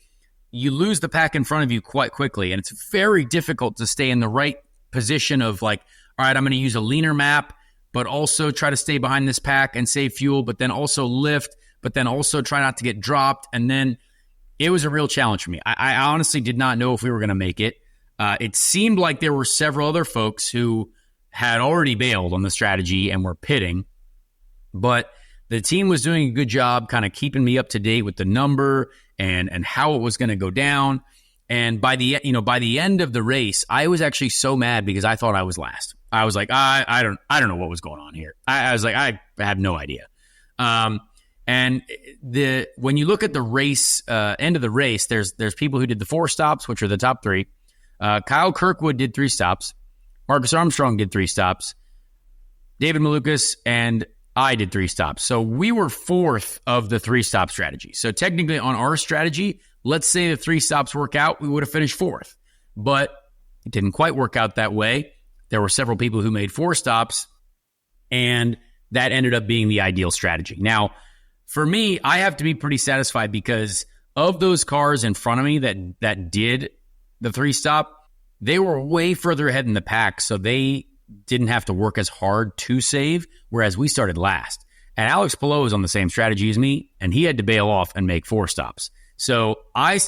you lose the pack in front of you quite quickly. And it's very difficult to stay in the right position of all right, I'm going to use a leaner map, but also try to stay behind this pack and save fuel, but then also lift, but then also try not to get dropped. And then it was a real challenge for me. I honestly did not know if we were going to make it. It seemed like there were several other folks who had already bailed on the strategy and were pitting, but the team was doing a good job kind of keeping me up to date with the number and how it was going to go down. And by the end of the race, I was actually so mad because I thought I was last. I was like, I don't know what was going on here. I was like, I have no idea. And when you look at the race, end of the race, there's people who did the 4 stops, which are the top 3. Kyle Kirkwood did 3 stops. Marcus Armstrong did 3 stops. David Malukas and I did 3 stops. So we were 4th of the 3-stop strategy. So technically on our strategy, let's say the 3 stops work out, we would have finished 4th. But it didn't quite work out that way. There were several people who made 4 stops, and that ended up being the ideal strategy. Now, for me, I have to be pretty satisfied because of those cars in front of me that did the 3-stop, they were way further ahead in the pack, so they didn't have to work as hard to save, whereas we started last. And Alex Palou was on the same strategy as me, and he had to bail off and make 4 stops. So I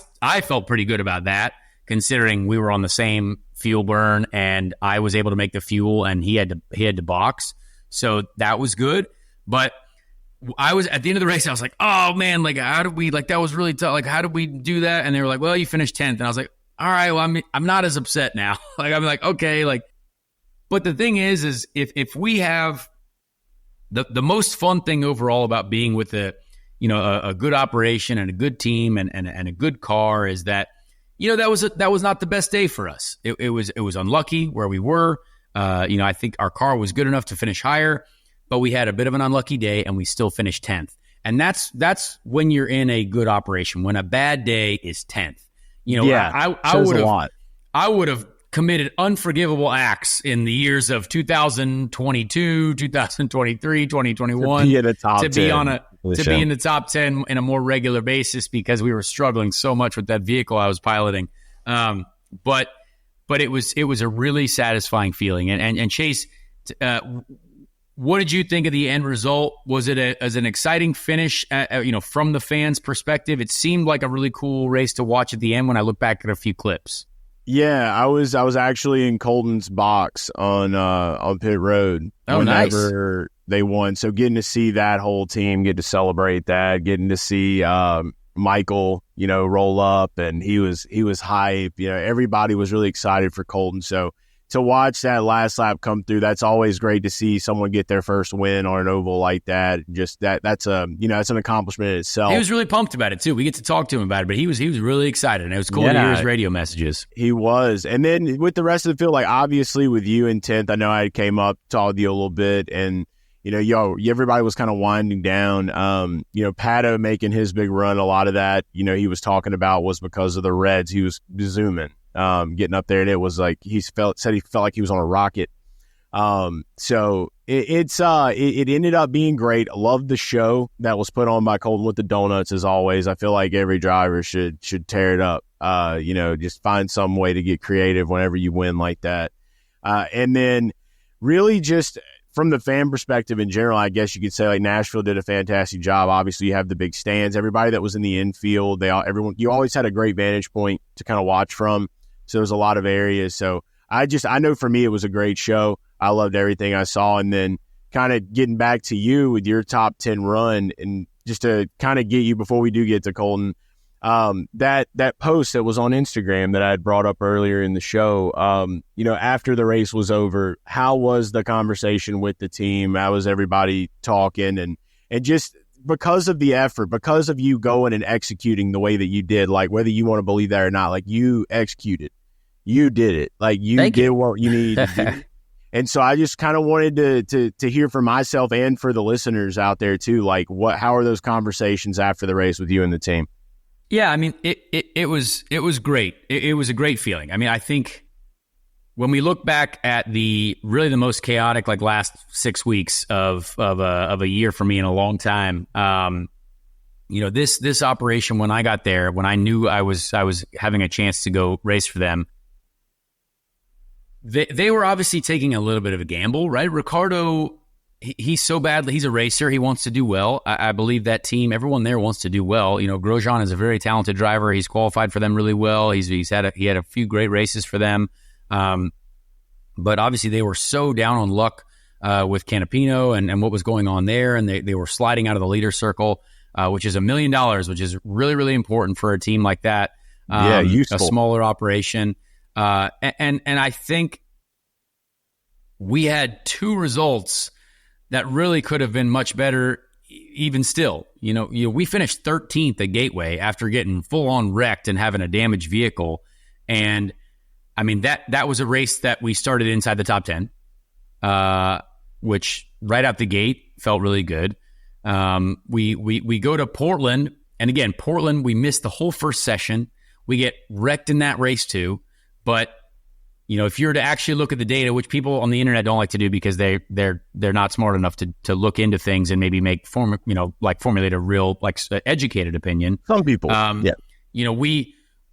felt pretty good about that, considering we were on the same fuel burn, and I was able to make the fuel, and he had to box. So that was good. But I was at the end of the race, I was like, oh man, how did we, that was really tough. How did we do that? And they were like, well, you finished 10th. And I was like, all right, well, I'm not as upset now. I'm like, okay, but the thing is if we have the most fun thing overall about being with a good operation and a good team and a good car is that, that was not the best day for us. It was unlucky where we were. I think our car was good enough to finish higher, but we had a bit of an unlucky day and we still finished 10th. And that's when you're in a good operation. When a bad day is 10th. I would have committed unforgivable acts in the years of 2022, 2023, 2021 to be in the top 10, be in the top 10 in a more regular basis because we were struggling so much with that vehicle I was piloting. But it was a really satisfying feeling. And Chase, what did you think of the end result? Was it as an exciting finish, from the fans' perspective? It seemed like a really cool race to watch at the end when I look back at a few clips. Yeah, I was actually in Colton's box on pit road whenever they won. So getting to see that whole team, get to celebrate that, getting to see Michael, roll up, and he was hype. Everybody was really excited for Colton. So to watch that last lap come through, that's always great to see someone get their first win on an oval like that. Just that's it's an accomplishment in itself. He was really pumped about it too. We get to talk to him about it, but he was really excited, and it was cool to hear his radio messages. He was. And then with the rest of the field, obviously with you in 10th, I know I came up, talked with you a little bit, and everybody was kind of winding down. Pato making his big run, a lot of that, he was talking about was because of the reds. He was zooming. Getting up there, and it was like he felt like he was on a rocket. So it ended up being great. I loved the show that was put on by Colton with the donuts, as always. I feel like every driver should tear it up. Just find some way to get creative whenever you win like that. And then really just from the fan perspective in general, I guess you could say Nashville did a fantastic job. Obviously, you have the big stands. Everybody that was in the infield, you always had a great vantage point to kind of watch from. So there's a lot of areas. So I know for me, it was a great show. I loved everything I saw. And then kind of getting back to you with your top 10 run, and just to kind of get you before we do get to Colton, that post that was on Instagram that I had brought up earlier in the show, after the race was over, how was the conversation with the team? How was everybody talking? And just because of the effort, because of you going and executing the way that you did, whether you want to believe that or not, you executed. You did it. You did what you needed to do. And so I just kind of wanted to hear for myself and for the listeners out there too, like how are those conversations after the race with you and the team? Yeah, I mean, it was great. It was a great feeling. I mean, I think when we look back at the most chaotic like last 6 weeks of a year for me in a long time, this operation, when I got there, when I knew I was having a chance to go race for them, they were obviously taking a little bit of a gamble, right? Ricardo, he's so bad. He's a racer. He wants to do well. I believe that team, everyone there wants to do well. Grosjean is a very talented driver. He's qualified for them really well. He had a few great races for them. But obviously they were so down on luck with Canapino and what was going on there, and they were sliding out of the leader circle, which is $1 million, which is really, really important for a team like that. Useful. A smaller operation. And I think we had two results that really could have been much better even still. We finished 13th at Gateway after getting full on wrecked and having a damaged vehicle. And I mean, that was a race that we started inside the top 10, which right out the gate felt really good. We go to Portland, and again, Portland, we missed the whole first session. We get wrecked in that race too. But if you were to actually look at the data, which people on the internet don't like to do because they're not smart enough to look into things and maybe make formulate a real educated opinion. Some people,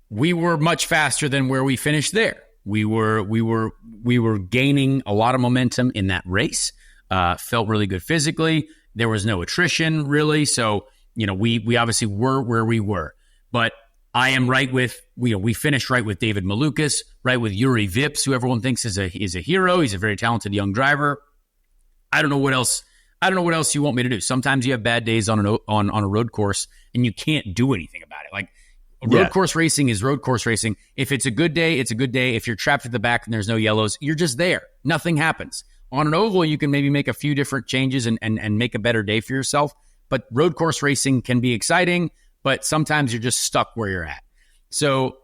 we were much faster than where we finished there. We were gaining a lot of momentum in that race. Felt really good physically. There was no attrition really, so we obviously were where we were, but I am right with, we finished right with David Malukas, right with Yuri Vips, who everyone thinks is a hero. He's a very talented young driver. I don't know what else you want me to do. Sometimes you have bad days on a road course and you can't do anything about it. Like road course racing is road course racing. If it's a good day, it's a good day. If you're trapped at the back and there's no yellows, you're just there. Nothing happens. On an oval, you can maybe make a few different changes and make a better day for yourself. But road course racing can be exciting, but sometimes you're just stuck where you're at. So,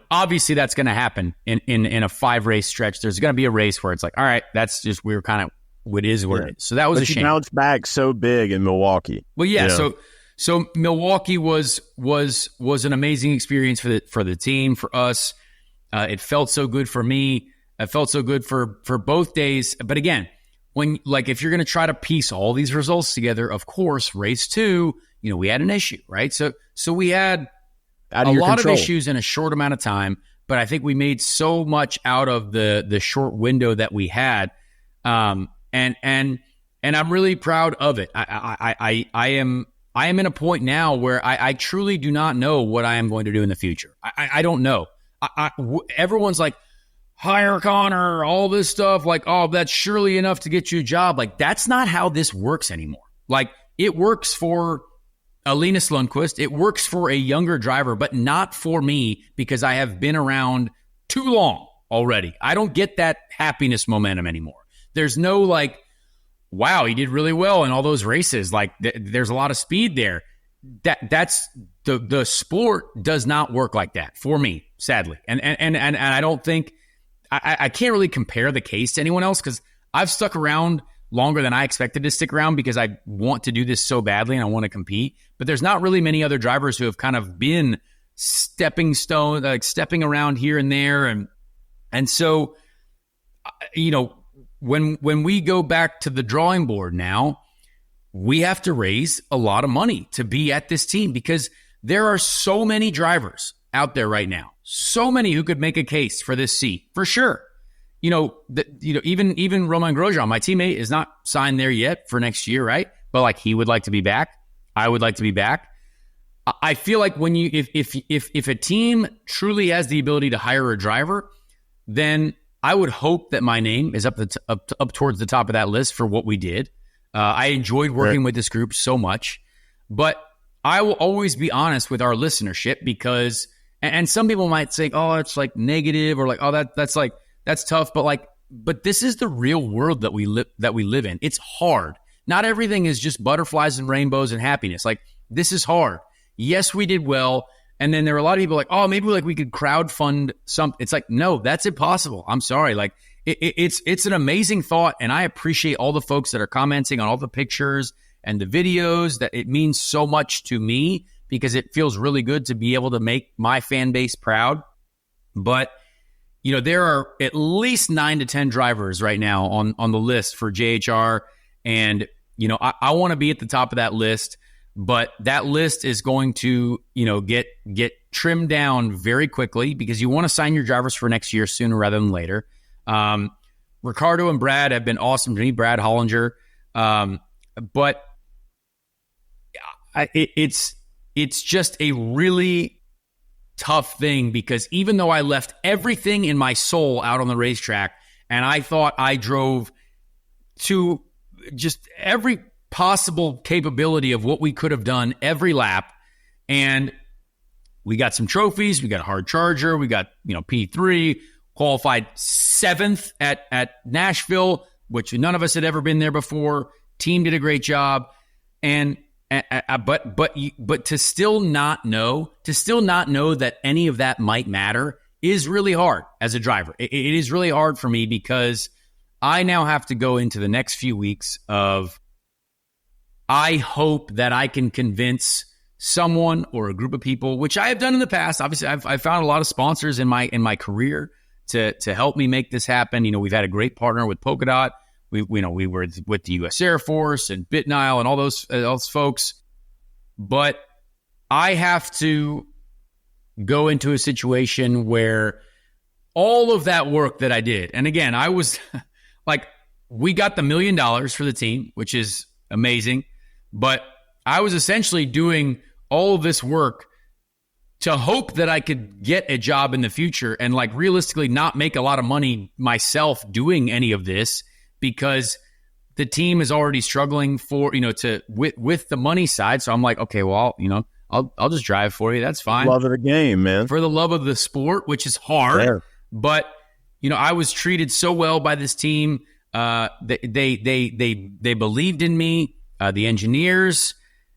obviously that's going to happen in a 5-race stretch. There's going to be a race where it's like, all right, that's just, we're kind of, what is what it is. So that was a shame. Bounced back so big in Milwaukee. Well, yeah. So Milwaukee was an amazing experience for the team, for us. It felt so good for me. It felt so good for both days. But again, if you're going to try to piece all these results together, of course, race 2, we had an issue, right? So we had a lot of issues in a short amount of time, but I think we made so much out of the short window that we had. And I'm really proud of it. I am in a point now where I truly do not know what I am going to do in the future. I don't know. Everyone's like, hire Connor, all this stuff, like, oh, that's surely enough to get you a job. Like, that's not how this works anymore. Like, it works for Linus Lundqvist. It works for a younger driver, but not for me because I have been around too long already. I don't get that happiness momentum anymore. There's no like, wow, he did really well in all those races. Like there's a lot of speed there. That's the sport does not work like that for me, sadly. And I don't think I can't really compare the case to anyone else because I've stuck around longer than I expected to stick around because I want to do this so badly and I want to compete. But there's not really many other drivers who have kind of been stepping around here and there. And so, when we go back to the drawing board now, we have to raise a lot of money to be at this team because there are so many drivers out there right now, so many who could make a case for this seat for sure. Even Romain Grosjean, my teammate, is not signed there yet for next year, right? But like he would like to be back. I would like to be back. I feel like when if a team truly has the ability to hire a driver, then I would hope that my name is up towards the top of that list for what we did. I enjoyed working with this group so much, but I will always be honest with our listenership because, and some people might say, oh, it's like negative or like, oh, that's tough. But this is the real world that we live in. It's hard. Not everything is just butterflies and rainbows and happiness. Like this is hard. Yes, we did well. And then there were a lot of people like, oh, maybe like we could crowdfund something. It's like, no, that's impossible. I'm sorry. Like it's an amazing thought, and I appreciate all the folks that are commenting on all the pictures and the videos. That it means so much to me because it feels really good to be able to make my fan base proud. But there are at least 9 to 10 drivers right now on the list for JHR, and I want to be at the top of that list. But that list is going to, get trimmed down very quickly because you want to sign your drivers for next year sooner rather than later. Ricardo and Brad have been awesome to me, Brad Hollinger. But it's just a really tough thing because even though I left everything in my soul out on the racetrack and I thought I drove to just every possible capability of what we could have done every lap, and we got some trophies, we got a hard charger, we got P3, qualified 7th at Nashville, which none of us had ever been there before. Team did a great job, and but to still not know that any of that might matter is really hard as a driver. It is really hard for me because I now have to go into the next few weeks of, I hope that I can convince someone or a group of people, which I have done in the past. Obviously, I've found a lot of sponsors in my career to help me make this happen. We've had a great partner with Polka Dot. We were with the U.S. Air Force and BitNile and all those folks. But I have to go into a situation where all of that work that I did, and again, I was like, we got the $1 million for the team, which is amazing. But I was essentially doing all of this work to hope that I could get a job in the future and realistically not make a lot of money myself doing any of this because the team is already struggling with the money side. So I'm like, okay, well, I'll just drive for you. That's fine. Love of the game, man. For the love of the sport, which is hard. Fair. But I was treated so well by this team. They believed in me. The engineers,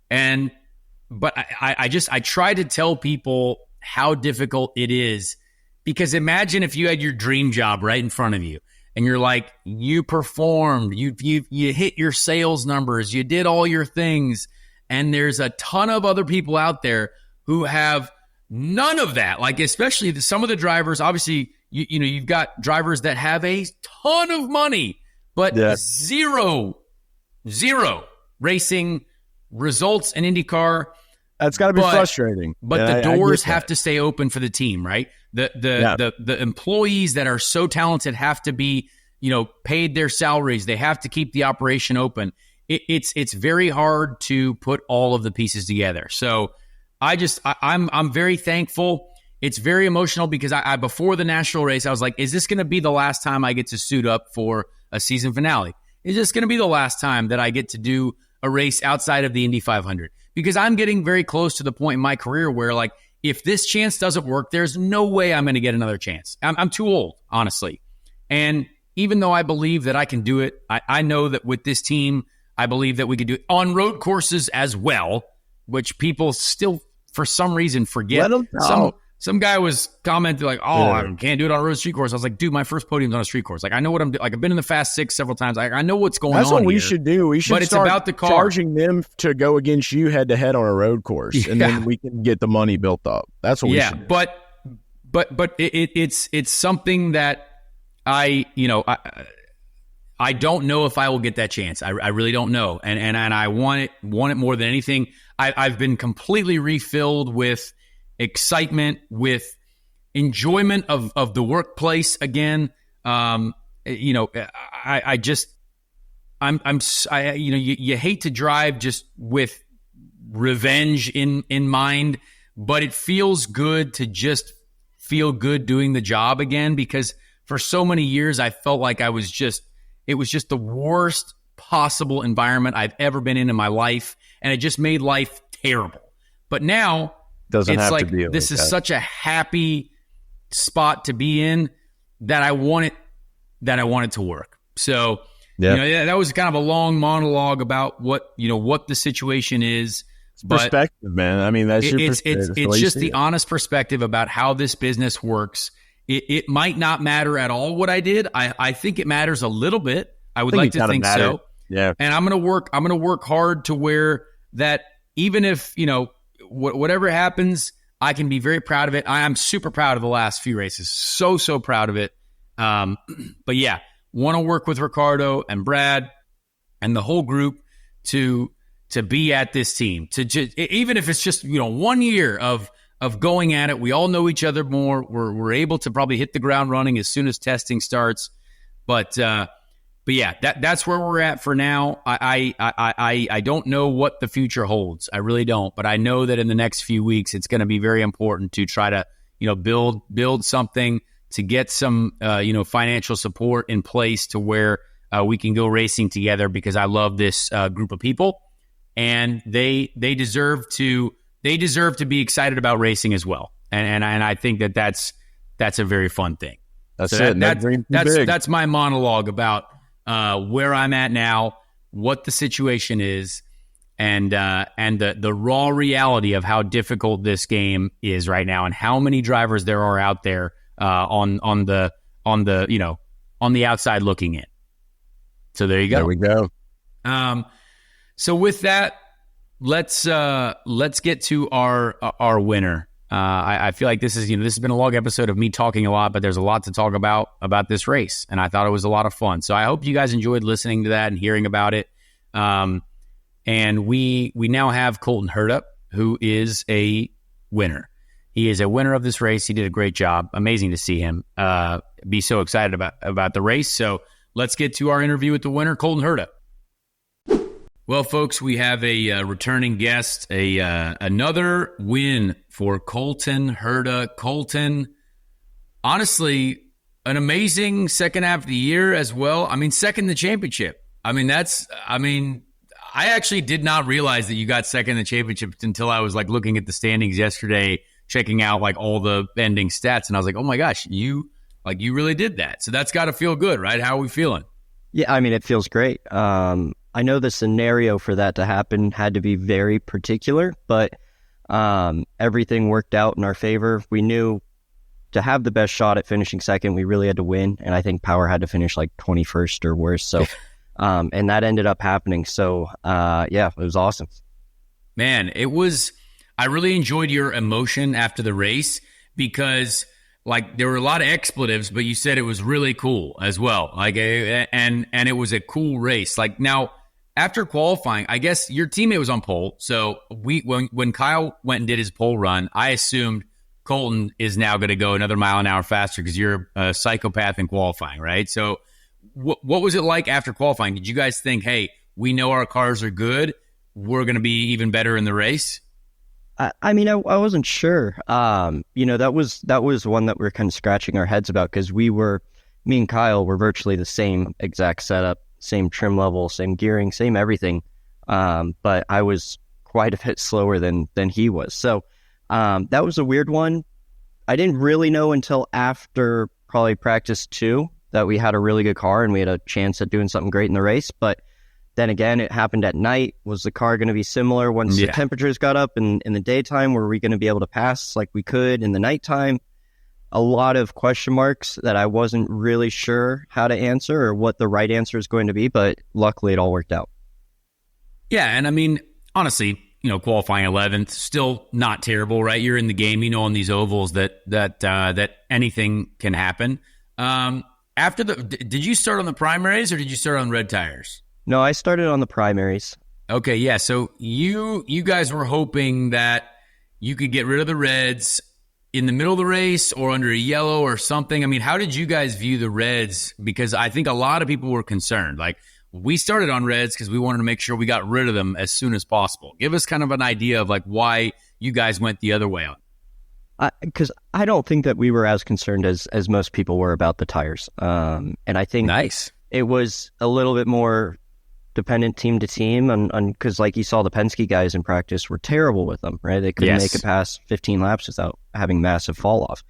but I try to tell people how difficult it is, because imagine if you had your dream job right in front of you and you're like, you performed, you hit your sales numbers, you did all your things, and there's a ton of other people out there who have none of that. Especially some of the drivers, obviously, you've got drivers that have a ton of money, but zero racing results in IndyCar. That's got to be frustrating. But the doors have to stay open for the team, right? The employees that are so talented have to be, paid their salaries. They have to keep the operation open. It's very hard to put all of the pieces together. So I'm very thankful. It's very emotional because I before the Nashville race, I was like, is this going to be the last time I get to suit up for a season finale? Is this going to be the last time that I get to do a race outside of the Indy 500? Because I'm getting very close to the point in my career where, if this chance doesn't work, there's no way I'm going to get another chance. I'm too old, honestly. And even though I believe that I can do it, I know that with this team, I believe that we could do it on road courses as well, which people still, for some reason, forget. Let them know. Some guy was commenting I can't do it on a road street course. I was like, dude, my first podium's on a street course. I know what I'm doing. I've been in the Fast Six several times. I know what's going on. That's what we should do. We should but start it's about the car. Charging them to go against you head to head on a road course, and then we can get the money built up. That's what we should do. But it's something that I don't know if I will get that chance. I really don't know, and I want it more than anything. I've been completely refilled with excitement, with enjoyment of the workplace again. You hate to drive just with revenge in mind, but it feels good to just feel good doing the job again, because for so many years I felt like it was just the worst possible environment I've ever been in my life, and it just made life terrible. But now this is such a happy spot to be in that I want it to work. So that was kind of a long monologue about what the situation is. It's perspective, man. I mean, that's your perspective. It's just the honest perspective about how this business works. it might not matter at all what I did. I think it matters a little bit. I would like to think so. Yeah. And I'm going to work hard to where that even if, whatever happens, I can be very proud of it. I am super proud of the last few races. So proud of it. But yeah, want to work with Ricardo and Brad and the whole group to be at this team, to just, even if it's just, 1 year of going at it. We all know each other more. We're able to probably hit the ground running as soon as testing starts. But yeah, that's where we're at for now. I don't know what the future holds. I really don't. But I know that in the next few weeks, it's going to be very important to try to, build something, to get some, financial support in place to where we can go racing together, because I love this group of people, and they deserve to be excited about racing as well. And I think that's a very fun thing. That's it. That's my monologue about where I'm at now, what the situation is, and the raw reality of how difficult this game is right now, and how many drivers there are out there on the outside looking in. So there you go. There we go. So with that, let's get to our winner. I feel like this has been a long episode of me talking a lot, but there's a lot to talk about this race, and I thought it was a lot of fun. So I hope you guys enjoyed listening to that and hearing about it. And we now have Colton Herta, who is a winner. He is a winner of this race. He did a great job. Amazing to see him be so excited about the race. So let's get to our interview with the winner, Colton Herta. Well, folks, we have a returning guest, another win for Colton Herta. Colton, honestly, an amazing second half of the year as well. I mean, second in the championship. I actually did not realize that you got second in the championship until I was looking at the standings yesterday, checking out all the ending stats, and I was like, oh my gosh, you really did that. So that's got to feel good, right? How are we feeling? Yeah, it feels great. I know the scenario for that to happen had to be very particular, but everything worked out in our favor. We knew to have the best shot at finishing second, we really had to win, and I think Power had to finish 21st or worse. So, and that ended up happening. So, yeah, it was awesome. Man, I really enjoyed your emotion after the race, because there were a lot of expletives, but you said it was really cool as well. And it was a cool race. Now, after qualifying, I guess your teammate was on pole. So when Kyle went and did his pole run, I assumed Colton is now going to go another mile an hour faster, because you're a psychopath in qualifying, right? So what was it like after qualifying? Did you guys think, hey, we know our cars are good, we're going to be even better in the race? I wasn't sure. That was one that we were kind of scratching our heads about, because me and Kyle were virtually the same exact setup, same trim level, same gearing, same everything. But I was quite a bit slower than he was. So that was a weird one. I didn't really know until after probably practice 2 that we had a really good car and we had a chance at doing something great in the race. But then again, it happened at night. Was the car going to be similar once the temperatures got up in the daytime? Were we going to be able to pass like we could in the nighttime? A lot of question marks that I wasn't really sure how to answer or what the right answer is going to be, but luckily it all worked out. Yeah, and honestly, qualifying 11th, still not terrible, right? You're in the game, on these ovals that anything can happen. Did you start on the primaries or did you start on red tires? No, I started on the primaries. Okay, yeah. So you guys were hoping that you could get rid of the reds in the middle of the race or under a yellow or something. How did you guys view the reds? Because I think a lot of people were concerned. We started on reds because we wanted to make sure we got rid of them as soon as possible. Give us kind of an idea of why you guys went the other way on. Because I don't think that we were as concerned as most people were about the tires. And I think it was a little bit more dependent team to team, and because you saw the Penske guys in practice were terrible with them, right? They couldn't make it past 15 laps without having massive fall off.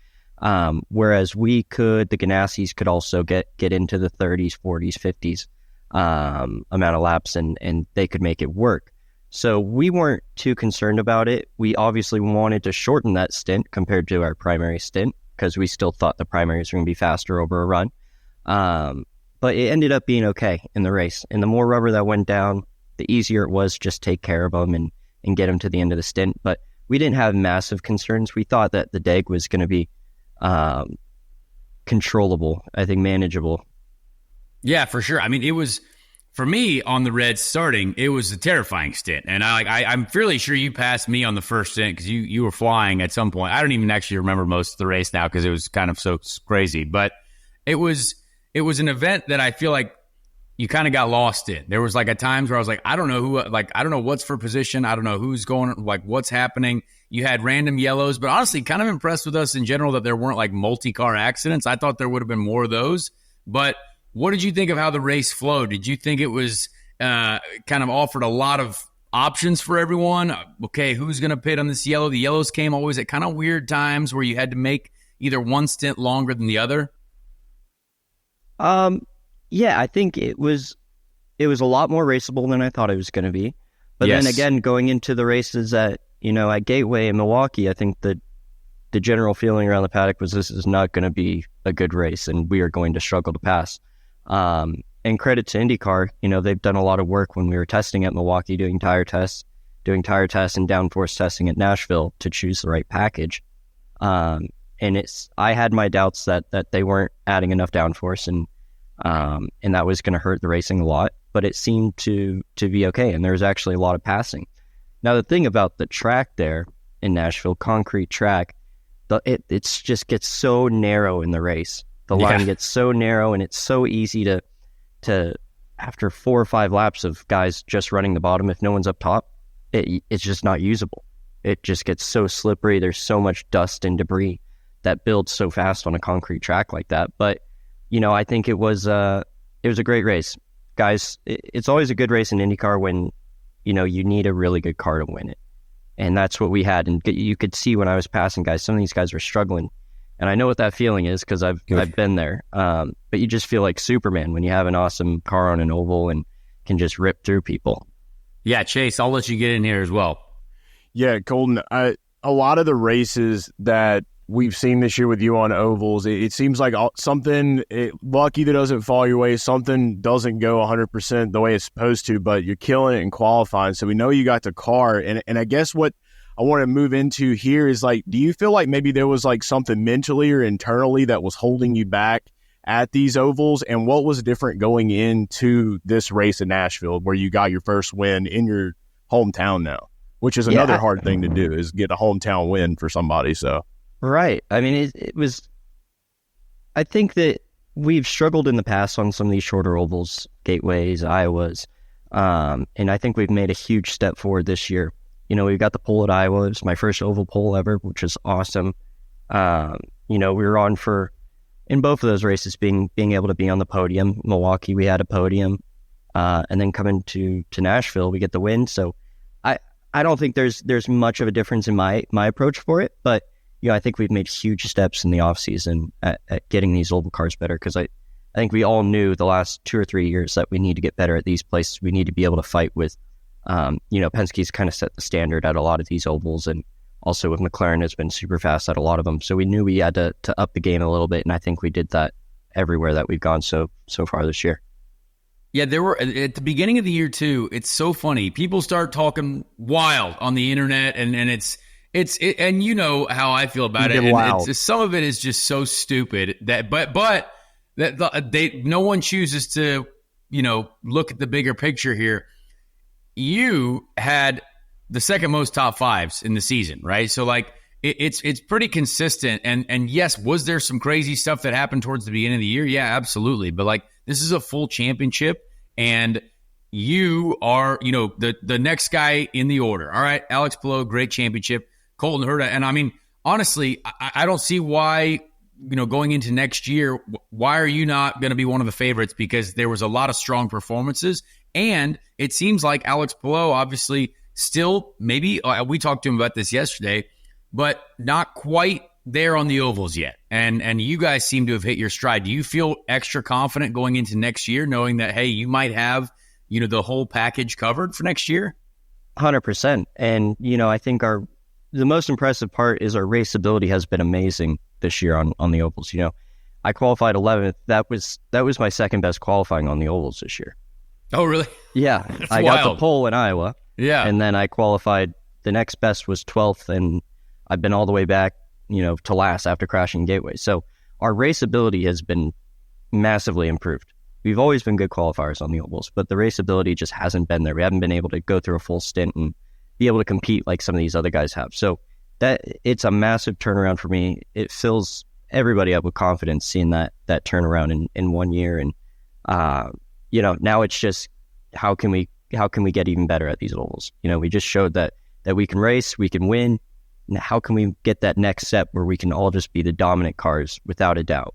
Whereas the Ganassis could also get into the 30s, 40s, 50s amount of laps, and they could make it work. So we weren't too concerned about it. We obviously wanted to shorten that stint compared to our primary stint. because we still thought the primaries were going to be faster over a run. But it ended up being okay in the race. And the more rubber that went down, the easier it was just take care of them and get them to the end of the stint. But we didn't have massive concerns. We thought that the DEG was going to be controllable, I think manageable. Yeah, for sure. I mean, it was, for me, on the red starting, it was a terrifying stint. And I'm fairly sure you passed me on the first stint because you were flying at some point. I don't even actually remember most of the race now because it was kind of so crazy. But it was an event that I feel like you kind of got lost in. There was like at times where I was like, I don't know what's for position. I don't know who's going, like what's happening. You had random yellows, but honestly, kind of impressed with us in general that there weren't like multi-car accidents. I thought there would have been more of those. But what did you think of how the race flowed? Did you think it was kind of offered a lot of options for everyone? Okay, who's going to pit on this yellow? The yellows came always at kind of weird times where you had to make either one stint longer than the other. Yeah, I think it was a lot more raceable than I thought it was going to be. But Yes. then again, going into the races at Gateway in Milwaukee, I think the general feeling around the paddock was this is not going to be a good race and we are going to struggle to pass. And credit to IndyCar, they've done a lot of work when we were testing at Milwaukee, doing tire tests and downforce testing at Nashville to choose the right package. And I had my doubts that they weren't adding enough downforce and that was going to hurt the racing a lot, but it seemed to be okay. And there was actually a lot of passing. Now, the thing about the track there in Nashville, concrete track, it just gets so narrow in the race. The line gets so narrow, and it's so easy to after 4 or 5 laps of guys just running the bottom, if no one's up top, it's just not usable. It just gets so slippery. There's so much dust and debris that builds so fast on a concrete track like that. But I think it was a great race, guys. It's always a good race in IndyCar when you need a really good car to win it, and that's what we had. And you could see when I was passing guys, some of these guys were struggling. And I know what that feeling is because I've been there. But you just feel like Superman when you have an awesome car on an oval and can just rip through people. Yeah, Chase, I'll let you get in here as well. Yeah, Colton, a lot of the races that we've seen this year with you on ovals, it seems like something, luck either doesn't fall your way, something doesn't go 100% the way it's supposed to, but you're killing it in qualifying. So we know you got the car. And I guess what I want to move into here is like, do you feel like maybe there was like something mentally or internally that was holding you back at these ovals? And what was different going into this race in Nashville where you got your first win in your hometown now, which is another hard thing to do, is get a hometown win for somebody. So, right. I mean, it was, I think that we've struggled in the past on some of these shorter ovals, Gateways, Iowas. And I think we've made a huge step forward this year. We got the pole at Iowa. It was my first oval pole ever, which was awesome. We were on for, in both of those races, being able to be on the podium. Milwaukee, we had a podium. And then coming to Nashville, we get the win. So I don't think there's much of a difference in my approach for it. But, I think we've made huge steps in the offseason at getting these oval cars better because I think we all knew the last 2 or 3 years that we need to get better at these places. We need to be able to fight with Penske's kind of set the standard at a lot of these ovals, and also with McLaren has been super fast at a lot of them. So we knew we had to up the game a little bit, and I think we did that everywhere that we've gone so far this year. Yeah, there were at the beginning of the year too. It's so funny. People start talking wild on the internet, and it's and you know how I feel about it. And some of it is just so stupid that, but that no one chooses to look at the bigger picture here. You had the second most top fives in the season, right? So like it's pretty consistent. And yes, was there some crazy stuff that happened towards the beginning of the year? Yeah, absolutely. But like this is a full championship, and you are the next guy in the order. All right, Alex Palou, great championship. Colton Herta, and I mean honestly, I don't see why going into next year, why are you not going to be one of the favorites? Because there was a lot of strong performances. And it seems like Alex Palou, obviously, still maybe we talked to him about this yesterday, but not quite there on the ovals yet. And you guys seem to have hit your stride. Do you feel extra confident going into next year, knowing that, hey, you might have the whole package covered for next year? 100%. And I think the most impressive part is our raceability has been amazing this year on the ovals. You know, I qualified 11th. That was my second best qualifying on the ovals this year. Oh, really? Yeah, I got the pole in Iowa. Yeah, and then I qualified. The next best was 12th, and I've been all the way back, you know, to last after crashing Gateway. So our raceability has been massively improved. We've always been good qualifiers on the ovals, but the raceability just hasn't been there. We haven't been able to go through a full stint and be able to compete like some of these other guys have. So that it's a massive turnaround for me. It fills everybody up with confidence seeing that turnaround in 1 year. And you know, now it's just how can we get even better at these ovals? You know, we just showed that we can race, we can win. Now, how can we get that next step where we can all just be the dominant cars without a doubt?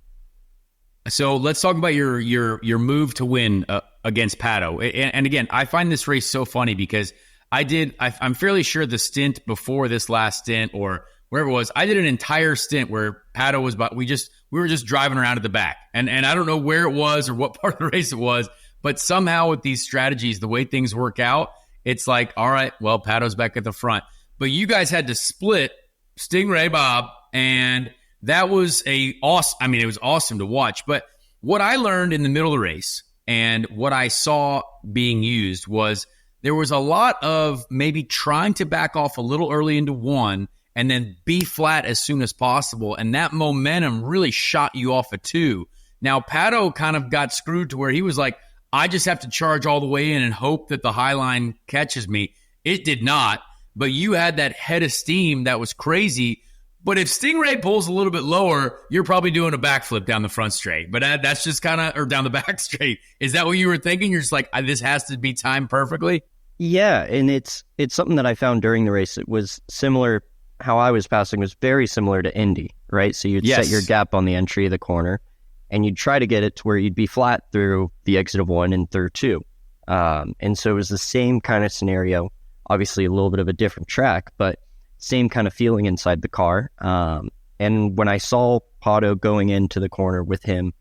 So let's talk about your move to win against Pato. And again, I find this race so funny because I'm fairly sure the stint before this last stint or wherever it was, I did an entire stint where Pato was we were just driving around at the back. And I don't know where it was or what part of the race it was, but somehow with these strategies, the way things work out, it's like, all right, well, Pato's back at the front. But you guys had to split Stingray Bob, and that was it was awesome to watch. But what I learned in the middle of the race and what I saw being used was there was a lot of maybe trying to back off a little early into one and then be flat as soon as possible. And that momentum really shot you off of two. Now, Pato kind of got screwed to where he was like, I just have to charge all the way in and hope that the high line catches me. It did not, but you had that head of steam that was crazy. But if Stingray pulls a little bit lower, you're probably doing a backflip down the front straight. But that's just kind of, or down the back straight. Is that what you were thinking? You're just like, this has to be timed perfectly? Yeah, and it's something that I found during the race. It was similar, how I was passing was very similar to Indy, right? So you'd set your gap on the entry of the corner, and you'd try to get it to where you'd be flat through the exit of one and through two. And so it was the same kind of scenario, obviously a little bit of a different track, but same kind of feeling inside the car. And when I saw Pato going into the corner with him,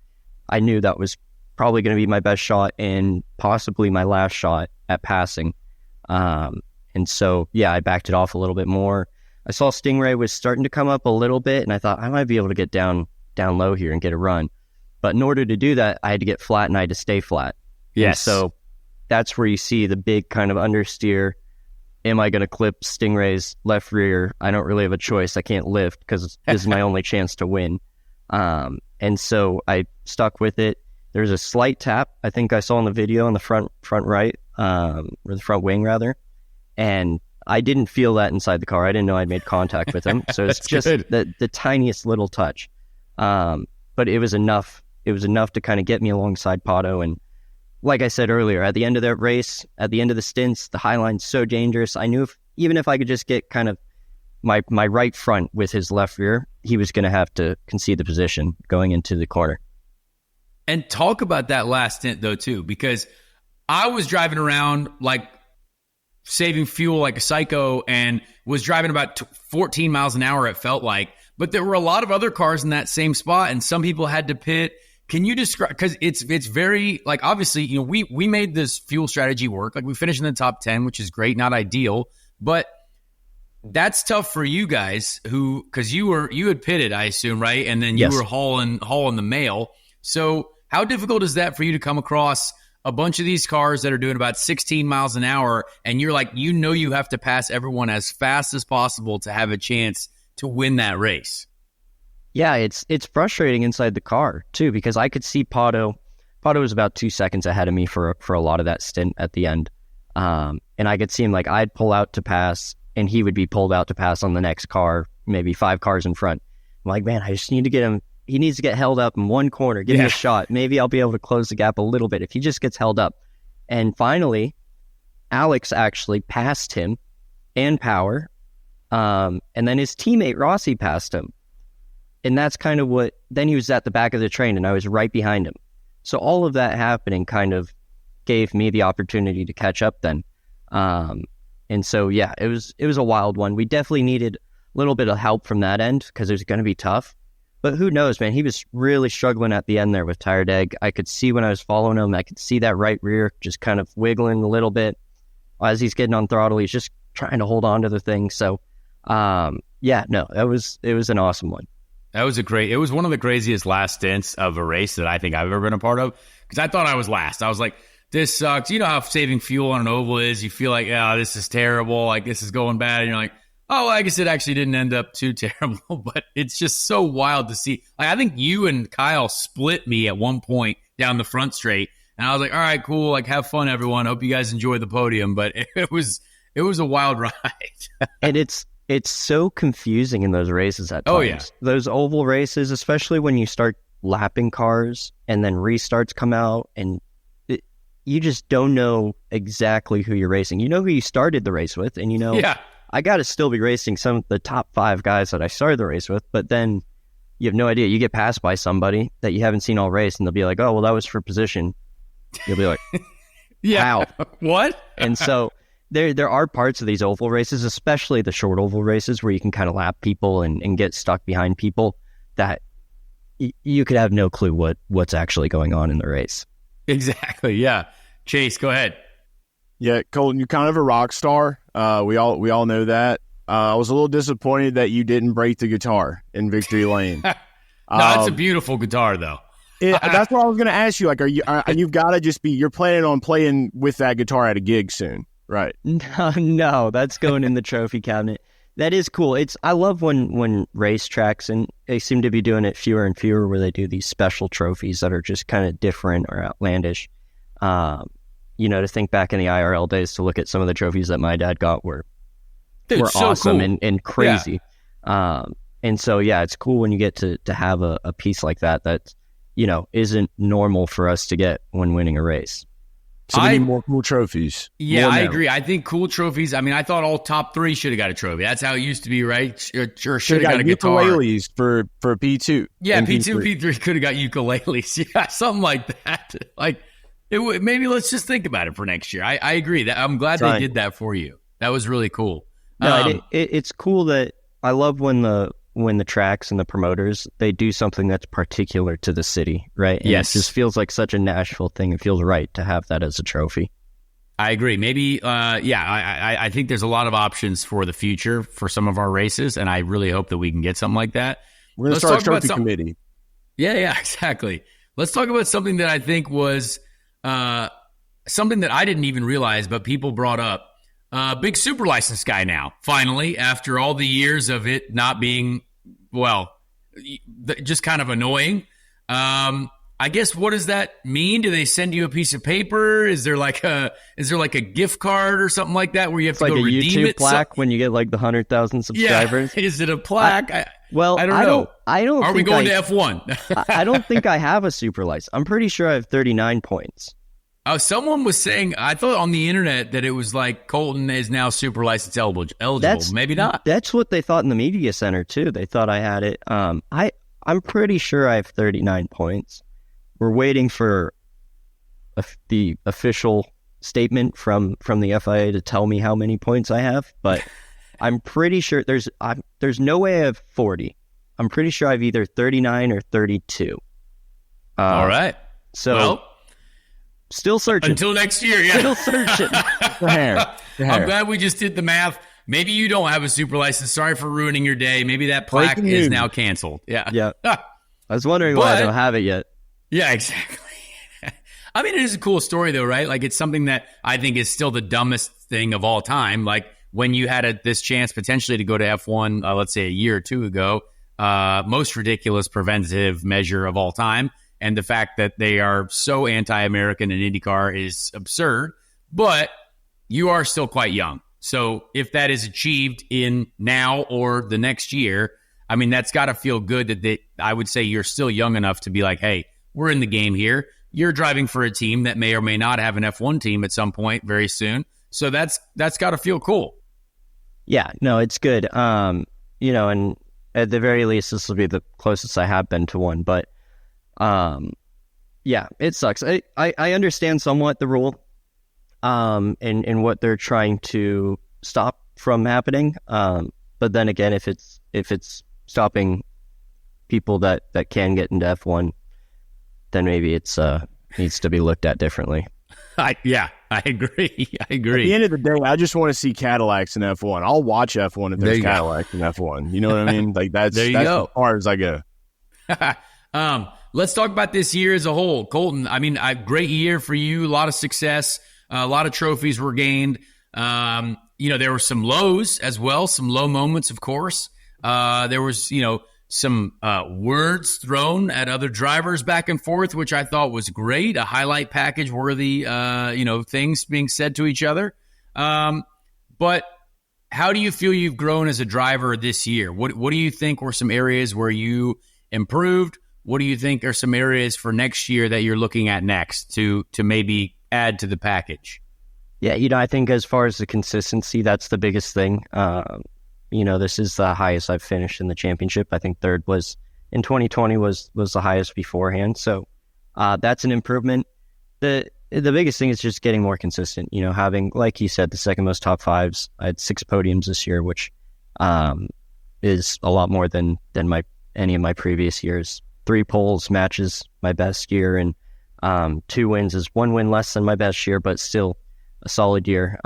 I knew that was probably going to be my best shot and possibly my last shot at passing. And so, yeah, I backed it off a little bit more. I saw Stingray was starting to come up a little bit, and I thought I might be able to get down low here and get a run. But in order to do that, I had to get flat and I had to stay flat. Yes. And so that's where you see the big kind of understeer. Am I going to clip Stingray's left rear? I don't really have a choice. I can't lift because this is my only chance to win. And so I stuck with it. There's a slight tap, I think I saw in the video on the front right, or the front wing rather. And I didn't feel that inside the car. I didn't know I'd made contact with him. So it's just the tiniest little touch. But it was enough. It was enough to kind of get me alongside Pato. And like I said earlier, at the end of that race, at the end of the stints, the high line's so dangerous. I knew even if I could just get kind of my right front with his left rear, he was going to have to concede the position going into the corner. And talk about that last stint, though, too, because I was driving around like saving fuel like a psycho and was driving about 14 miles an hour, it felt like. But there were a lot of other cars in that same spot, and some people had to pit. Can you describe, because it's very, like, obviously, you know, we made this fuel strategy work. Like, we finished in the top 10, which is great, not ideal. But that's tough for you guys who, because you had pitted, I assume, right? And then you were hauling the mail. So how difficult is that for you to come across a bunch of these cars that are doing about 16 miles an hour, and you're like, you know, you have to pass everyone as fast as possible to have a chance to win that race? Yeah, it's frustrating inside the car too, because I could see Pato was about 2 seconds ahead of me for a lot of that stint at the end. And I could see him, like, I'd pull out to pass and he would be pulled out to pass on the next car, maybe 5 cars in front. I'm like, man, I just need to get him. He needs to get held up in one corner, give me a shot. Maybe I'll be able to close the gap a little bit if he just gets held up. And finally, Alex actually passed him and Power. And then his teammate Rossi passed him. And that's kind of then he was at the back of the train and I was right behind him. So all of that happening kind of gave me the opportunity to catch up then. And so, yeah, it was a wild one. We definitely needed a little bit of help from that end because it was going to be tough. But who knows, man? He was really struggling at the end there with tire deg. I could see when I was following him, I could see that right rear just kind of wiggling a little bit. As he's getting on throttle, he's just trying to hold on to the thing. So Yeah, no, it was an awesome one. It was one of the craziest last stints of a race that I think I've ever been a part of, because I thought I was last. I was like, this sucks. You know how saving fuel on an oval is? You feel like, this is terrible. Like, this is going bad. And you're like, oh, I guess it actually didn't end up too terrible. But it's just so wild to see. Like, I think you and Kyle split me at one point down the front straight. And I was like, all right, cool. Like, have fun, everyone. Hope you guys enjoy the podium. But it was a wild ride. And it's so confusing in those races at times. Oh, yeah. Those oval races, especially when you start lapping cars and then restarts come out, and you just don't know exactly who you're racing. You know who you started the race with, and yeah. I got to still be racing some of the top 5 guys that I started the race with, but then you have no idea. You get passed by somebody that you haven't seen all race, and they'll be like, oh, well, that was for position. You'll be like, yeah, how? What? And so there are parts of these oval races, especially the short oval races, where you can kind of lap people and get stuck behind people that you could have no clue what's actually going on in the race. Exactly, yeah. Chase, go ahead. Yeah, Colton, you're kind of a rock star. We all know that. I was a little disappointed that you didn't break the guitar in Victory Lane. No, it's a beautiful guitar, though. That's what I was going to ask you. Like, you've got to you're planning on playing with that guitar at a gig soon, right? No, that's going in the trophy cabinet. That is cool. I love when racetracks, and they seem to be doing it fewer and fewer, where they do these special trophies that are just kind of different or outlandish. To think back in the IRL days, to look at some of the trophies that my dad got were so awesome cool. and crazy. Yeah. And so, yeah, it's cool when you get to have a piece like that isn't normal for us to get when winning a race. So we need more cool trophies. Yeah, I agree. I think cool trophies. I mean, I thought all top 3 should have got a trophy. That's how it used to be, right? Or should have got a guitar. Ukuleles for P2. Yeah, P2, P3 could have got ukuleles. Yeah, something like that. Like, maybe let's just think about it for next year. I agree. I'm glad they did that for you. That was really cool. No, it's cool that I love when the tracks and the promoters, they do something that's particular to the city, right? And yes. It just feels like such a Nashville thing. It feels right to have that as a trophy. I agree. Maybe, I think there's a lot of options for the future for some of our races, and I really hope that we can get something like that. We're going to start a trophy committee. Yeah, exactly. Let's talk about something that I think was something that I didn't even realize, but people brought up. Big super license guy now, finally, after all the years of it not being, just kind of annoying. I guess, what does that mean? Do they send you a piece of paper? Is there like a gift card or something like that where you have to go redeem it? It's like a YouTube plaque when you get like the 100,000 subscribers. Yeah. Is it a plaque? I don't know. I don't. Are we going to F1? I don't think I have a super license. I'm pretty sure I have 39 points. Someone was saying, I thought on the internet that it was like Colton is now super license eligible. Maybe not. That's what they thought in the media center too. They thought I had it. I'm pretty sure I have 39 points. We're waiting for the official statement from the FIA to tell me how many points I have, but I'm pretty sure there's no way I have 40. I'm pretty sure I have either 39 or 32. All right. So. Still searching. Until next year, yeah. Still searching. I'm glad we just did the math. Maybe you don't have a super license. Sorry for ruining your day. Maybe that plaque is now canceled. Yeah. Yeah. I was wondering why I don't have it yet. Yeah, exactly. I mean, it is a cool story, though, right? Like, it's something that I think is still the dumbest thing of all time. Like, when you had this chance potentially to go to F1, let's say a year or two ago, most ridiculous preventative measure of all time. And the fact that they are so anti-American in IndyCar is absurd, but you are still quite young. So if that is achieved in now or the next year, I mean, that's got to feel good that I would say you're still young enough to be like, hey, we're in the game here. You're driving for a team that may or may not have an F1 team at some point very soon. So that's got to feel cool. Yeah, no, it's good. And at the very least, this will be the closest I have been to one, but yeah, it sucks. I understand somewhat the rule, and what they're trying to stop from happening. But then again, if it's stopping people that can get into F1, then maybe it's needs to be looked at differently. I agree. I agree. At the end of the day, I just want to see Cadillacs in F1. I'll watch F1 if there's Cadillacs in F1. You know what I mean? Like that's as far as I go. Let's talk about this year as a whole. Colton, I mean, a great year for you, a lot of success, a lot of trophies were gained. There were some lows as well, some low moments, of course. There was, some words thrown at other drivers back and forth, which I thought was great, a highlight package worthy, things being said to each other. But how do you feel you've grown as a driver this year? What do you think were some areas where you improved? What do you think are some areas for next year that you're looking at next to maybe add to the package? Yeah, I think as far as the consistency, that's the biggest thing. This is the highest I've finished in the championship. I think third was in 2020 was the highest beforehand. So that's an improvement. The biggest thing is just getting more consistent, having, like you said, the second most top fives. I had 6 podiums this year, which is a lot more than any of my previous years. 3 poles matches my best year, and 2 wins is 1 win less than my best year, but still a solid year.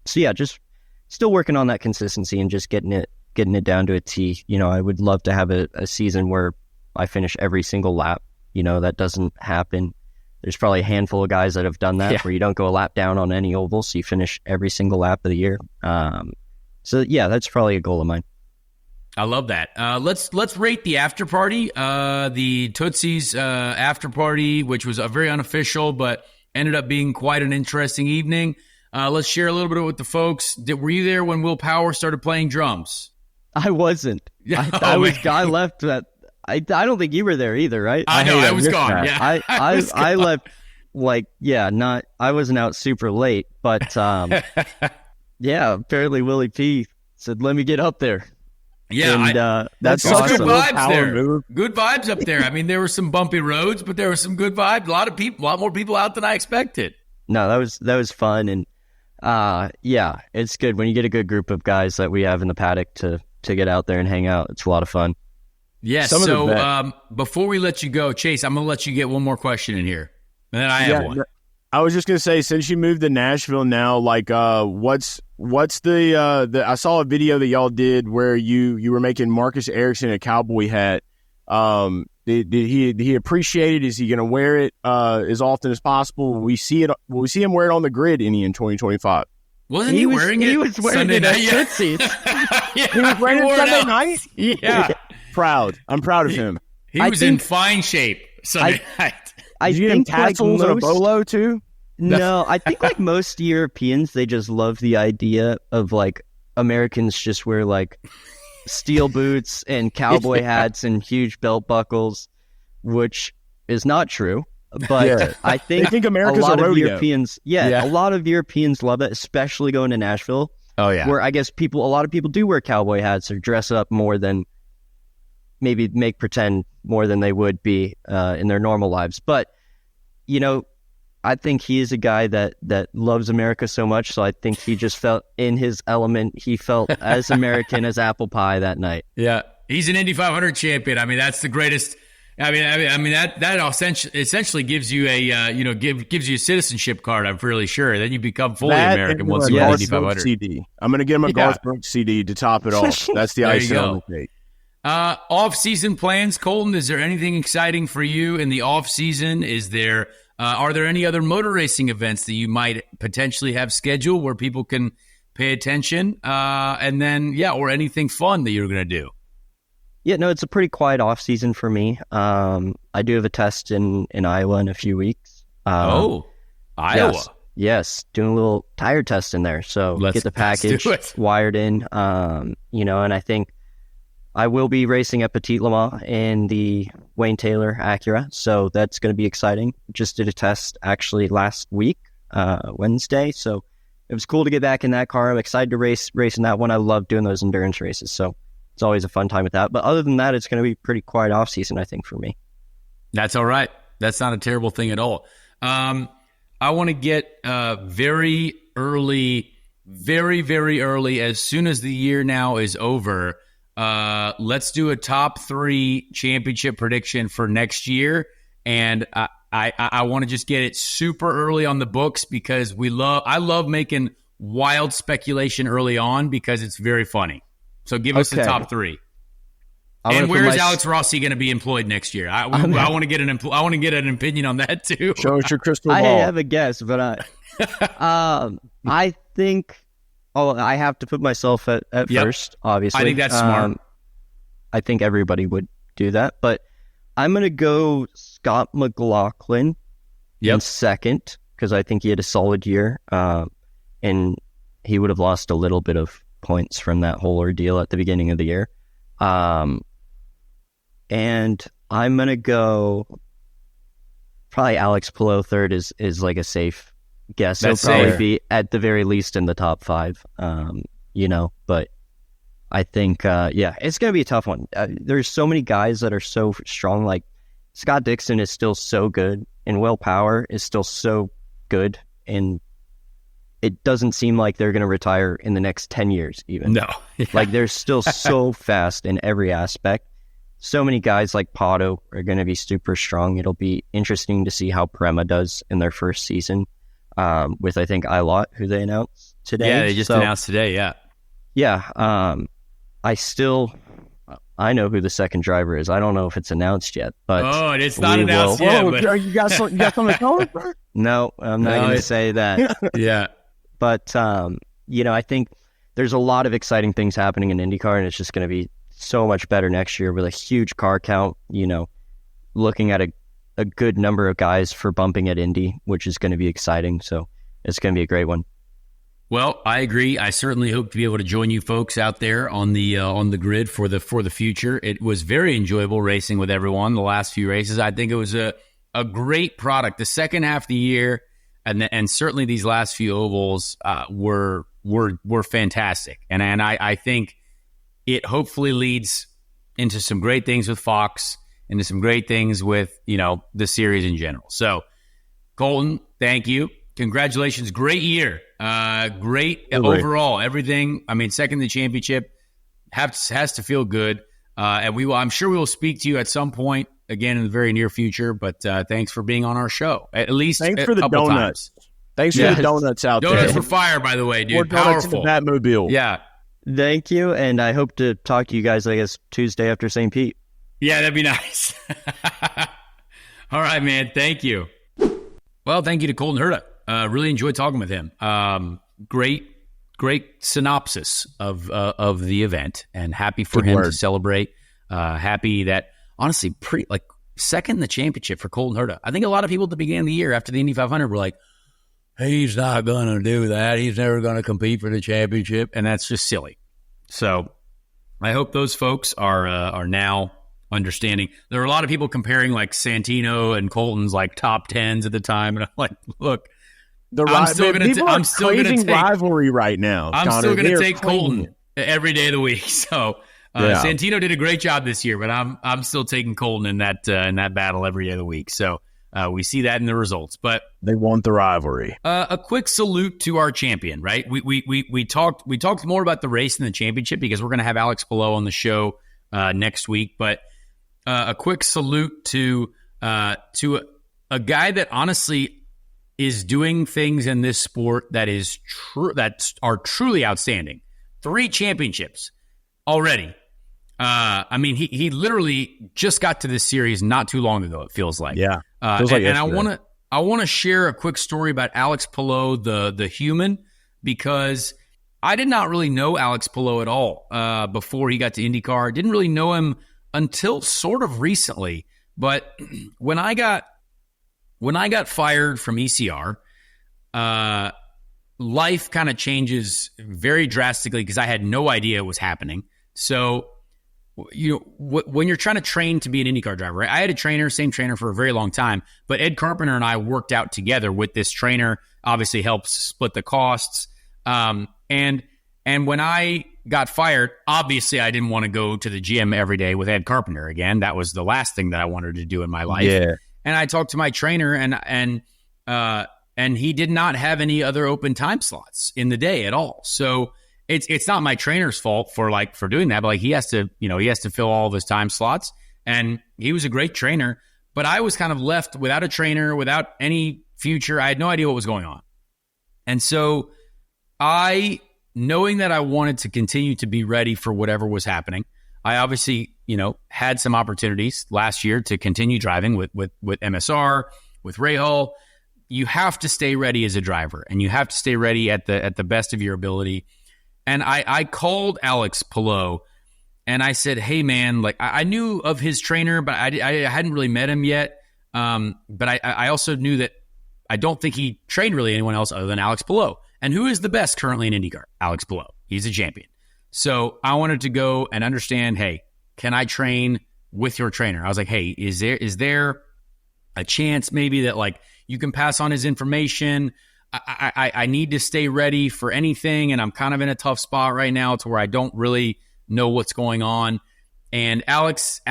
Just still working on that consistency and just getting it down to a T. I would love to have a season where I finish every single lap. That doesn't happen. There's probably a handful of guys that have done that, where you don't go a lap down on any oval, so you finish every single lap of the year. That's probably a goal of mine. I love that. Let's rate the after party, the Tootsie's after party, which was a very unofficial, but ended up being quite an interesting evening. Let's share a little bit with the folks. Were you there when Will Power started playing drums? I wasn't. I left that. I don't think you were there either, right? I know. I was gone. Yeah. I left I wasn't out super late, but apparently Willie P said, "Let me get up there." Yeah, and that's awesome. Good vibes there. Good vibes up there. I mean, there were some bumpy roads, but there were some good vibes. A lot more people out than I expected. No, that was fun, and it's good when you get a good group of guys that we have in the paddock to get out there and hang out. It's a lot of fun. Yes. So before we let you go, Chase, I'm going to let you get one more question in here, and then I have one. I was just going to say, since you moved to Nashville now, like, what's the I saw a video that y'all did where you were making Marcus Ericsson a cowboy hat. Did he appreciate it? Is he going to wear it as often as possible? Will we see him wear it on the grid in 2025? Wasn't he wearing it? He was wearing Sunday it at Tootsie's. He was wearing it Sunday night? Yeah. I'm proud of him. He was in fine shape Sunday night. Did you get him tassels and a bolo too? No, I think like most Europeans, they just love the idea of like Americans just wear like steel boots and cowboy hats and huge belt buckles, which is not true. But I think America's a lot a of Europeans, a lot of Europeans love it, especially going to Nashville. Oh yeah, where I guess a lot of people do wear cowboy hats or dress up more than maybe make pretend more than they would be in their normal lives. But I think he is a guy that loves America so much, so I think he just felt in his element. He felt as American as apple pie that night. Yeah, he's an Indy 500 champion. I mean, that's the greatest. I mean that essentially gives you a gives you a citizenship card. I'm fairly sure. Then you become fully American once you win Indy 500. CD. I'm going to get him a Garth Brooks CD to top it off. That's the icing on the cake. Off-season plans, Colton. Is there anything exciting for you in the off-season? Are there any other motor racing events that you might potentially have scheduled where people can pay attention? And then, or anything fun that you're going to do? Yeah, no, it's a pretty quiet off season for me. I do have a test in Iowa in a few weeks. Iowa. Yes, doing a little tire test in there. So get the package wired in. And I think I will be racing at Petit Le Mans in the Wayne Taylor Acura, so that's going to be exciting. Just did a test actually last week, Wednesday, so it was cool to get back in that car. I'm excited to race in that one. I love doing those endurance races, so it's always a fun time with that. But other than that, it's going to be pretty quiet off season, I think, for me. That's all right. That's not a terrible thing at all. I want to get very early, as soon as the year now is over. Let's do a top 3 championship prediction for next year. And I want to just get it super early on the books because I love making wild speculation early on because it's very funny. So give us the top three. And where is Alex Rossi going to be employed next year? I want to get an opinion on that too. Show us your crystal ball. I have a guess, but I think I have to put myself at first, obviously. I think that's smart. I think everybody would do that, but I'm going to go Scott McLaughlin in second because I think he had a solid year, and he would have lost a little bit of points from that whole ordeal at the beginning of the year. And I'm going to go probably Alex Palou third is like a safe guess. He'll probably be at the very least in the top 5, but I think, it's going to be a tough one. There's so many guys that are so strong. Like Scott Dixon is still so good, and Will Power is still so good. And it doesn't seem like they're going to retire in the next 10 years even. No. Like they're still so fast in every aspect. So many guys like Pato are going to be super strong. It'll be interesting to see how Prema does in their first season with, I think, Ilott, who they announced today. Yeah, they just announced today, yeah. Yeah, I know who the second driver is. I don't know if it's announced yet, but it's not announced yet. But... you got something to tell us, bro? No, I'm not going to say that. Yeah, but I think there's a lot of exciting things happening in IndyCar, and it's just going to be so much better next year with a huge car count. Looking at a good number of guys for bumping at Indy, which is going to be exciting. So it's going to be a great one. Well, I agree. I certainly hope to be able to join you folks out there on the grid for the future. It was very enjoyable racing with everyone the last few races. I think it was a great product. The second half of the year and certainly these last few ovals were fantastic. And I think it hopefully leads into some great things with Fox, into some great things with the series in general. So, Colton, thank you. Congratulations. Great year. Great overall. Everything. I mean, second in the championship has to feel good. And I'm sure we will speak to you at some point again in the very near future. But thanks for being on our show. At least thanks for the donuts. Thanks for the donuts out there. Donuts for fire, by the way, dude. More donuts Powerful. in the Batmobile. Yeah. Thank you. And I hope to talk to you guys, I guess, Tuesday after St. Pete. Yeah, that'd be nice. All right, man. Thank you. Well, thank you to Colton Herta. Really enjoyed talking with him. Great synopsis of the event, and happy for him to celebrate. Happy that honestly, second in the championship for Colton Herta. I think a lot of people at the beginning of the year after the Indy 500 were like, "He's not going to do that. He's never going to compete for the championship," and that's just silly. So I hope those folks are now understanding. There are a lot of people comparing like Santino and Colton's like top 10s at the time, and I'm like, look. I'm still going to take rivalry right now. I'm still going to take Colton every day of the week. So Santino did a great job this year, but I'm still taking Colton in that battle every day of the week. So we see that in the results. But they want the rivalry. A quick salute to our champion, right? We talked more about the race than the championship because we're going to have Alex Palou on the show next week. But a quick salute to a guy that honestly is doing things in this sport that are truly outstanding. 3 championships already. I mean, he literally just got to this series not too long ago. It feels like, yeah. And I want to share a quick story about Alex Palou, the human, because I did not really know Alex Palou at all before he got to IndyCar. Didn't really know him until sort of recently. But when I got fired from ECR, life kind of changes very drastically because I had no idea it was happening. So, when you're trying to train to be an IndyCar driver, right? I had a same trainer for a very long time, but Ed Carpenter and I worked out together with this trainer, obviously helps split the costs. And when I got fired, obviously I didn't want to go to the gym every day with Ed Carpenter again. That was the last thing that I wanted to do in my life. Yeah. And I talked to my trainer, and he did not have any other open time slots in the day at all. So it's not my trainer's fault for doing that, but he has to fill all of his time slots. And he was a great trainer, But I was kind of left without a trainer, without any future. I had no idea what was going on. And so knowing that I wanted to continue to be ready for whatever was happening, I obviously, had some opportunities last year to continue driving with MSR, with Rahal. You have to stay ready as a driver, and you have to stay ready at the best of your ability. And I called Alex Palou, and I said, hey, man, like I knew of his trainer, but I hadn't really met him yet. But I also knew that I don't think he trained really anyone else other than Alex Palou. And who is the best currently in IndyCar? Alex Palou. He's a champion. So I wanted to go and understand, hey, can I train with your trainer? I was like, hey, is there a chance maybe that like you can pass on his information? I need to stay ready for anything, and I'm kind of in a tough spot right now to where I don't really know what's going on. And Alex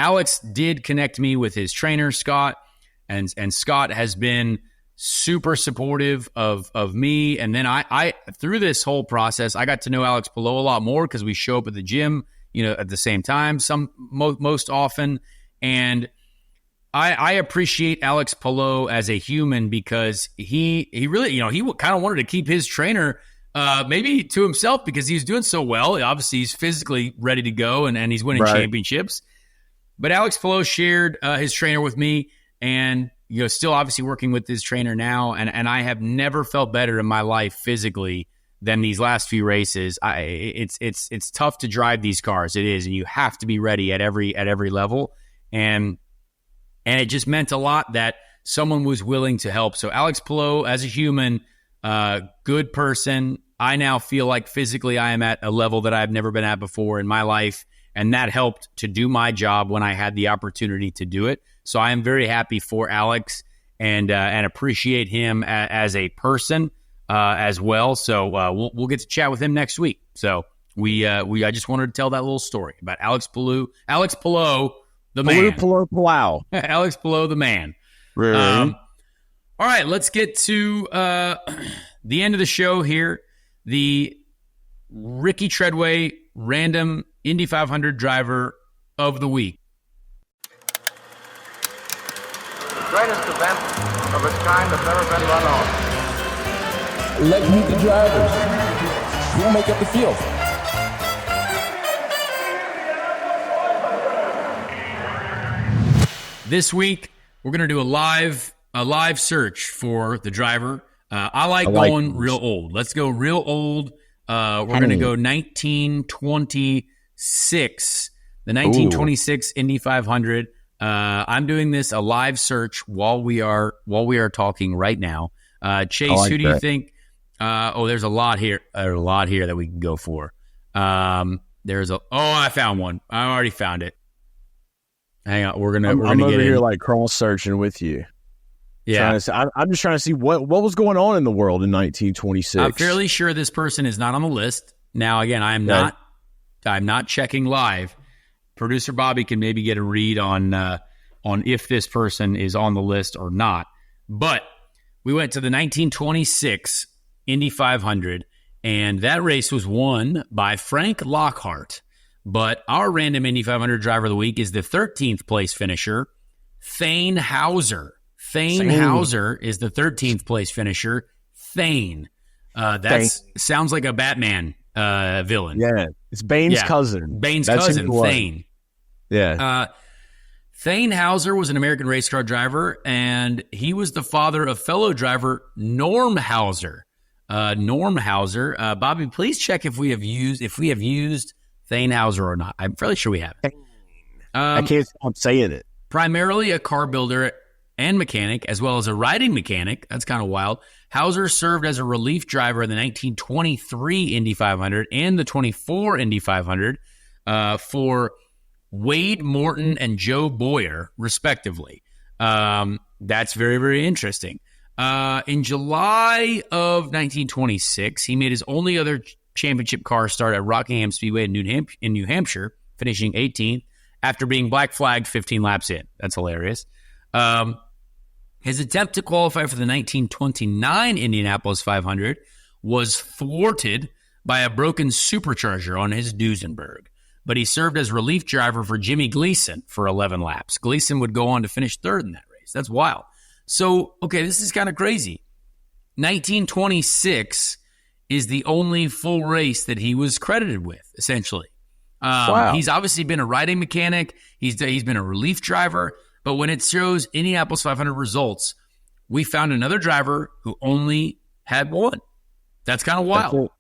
did connect me with his trainer, Scott, and Scott has been super supportive of me. And then I through this whole process, I got to know Alex Palou a lot more because we show up at the gym, at the same time, most often. And I appreciate Alex Palou as a human because he really, he kind of wanted to keep his trainer maybe to himself because he's doing so well. Obviously, he's physically ready to go and he's winning championships. But Alex Palou shared his trainer with me, and still obviously working with his trainer now. And I have never felt better in my life physically than these last few races. It's tough to drive these cars. It is, and you have to be ready at every level. And it just meant a lot that someone was willing to help. So Alex Palou, as a human, good person. I now feel like physically I am at a level that I've never been at before in my life. And that helped to do my job when I had the opportunity to do it. So I am very happy for Alex and appreciate him as a person as well. So we'll get to chat with him next week. So I just wanted to tell that little story about Alex Palou, the man. Palou. Alex Palou, the man. Really? All right, let's get to the end of the show here. The Ricky Treadway Random Indy 500 Driver of the Week. Greatest event of its kind that's ever been run on. Let's meet the drivers. Who will make up the field? This week, we're going to do a live search for the driver. I like going real old. Let's go real old. We're going to go 1926, the 1926 Indy 500. I'm doing this a live search while we are talking right now. Chase, who do you think? There's a lot here. There's a lot here that we can go for. I found one. I already found it. Hang on, we're gonna I'm get over here in. like cross searching with you. Yeah, I'm just trying to see what was going on in the world in 1926. I'm fairly sure this person is not on the list. Now, again, I'm not checking live. Producer Bobby can maybe get a read on if this person is on the list or not. But we went to the 1926 Indy 500, and that race was won by Frank Lockhart. But our random Indy 500 driver of the week is the 13th place finisher, Thane Hauser. Thane Hauser is the 13th place finisher. Thane. Sounds like a Batman villain. Yeah, it's Bane's cousin. Bane's cousin, Thane. Yeah. Thane Hauser was an American race car driver, and he was the father of fellow driver Norm Hauser. Bobby, please check if we have used Thane Hauser or not. I'm fairly sure we have. I can't stop saying it. Primarily a car builder and mechanic, as well as a riding mechanic. That's kind of wild. Hauser served as a relief driver in the 1923 Indy 500 and the 24 Indy 500 for Wade Morton and Joe Boyer, respectively. That's very, very interesting. In July of 1926, he made his only other championship car start at Rockingham Speedway in New Hampshire, finishing 18th after being black flagged 15 laps in. That's hilarious. His attempt to qualify for the 1929 Indianapolis 500 was thwarted by a broken supercharger on his Duesenberg, but he served as relief driver for Jimmy Gleason for 11 laps. Gleason would go on to finish third in that race. race. That's wild. So, okay, this is kind of crazy. 1926 is the only full race that he was credited with, essentially. Wow. He's obviously been a riding mechanic. He's been a relief driver. But when it shows Indianapolis 500 results, we found another driver who only had one. That's kind of wild.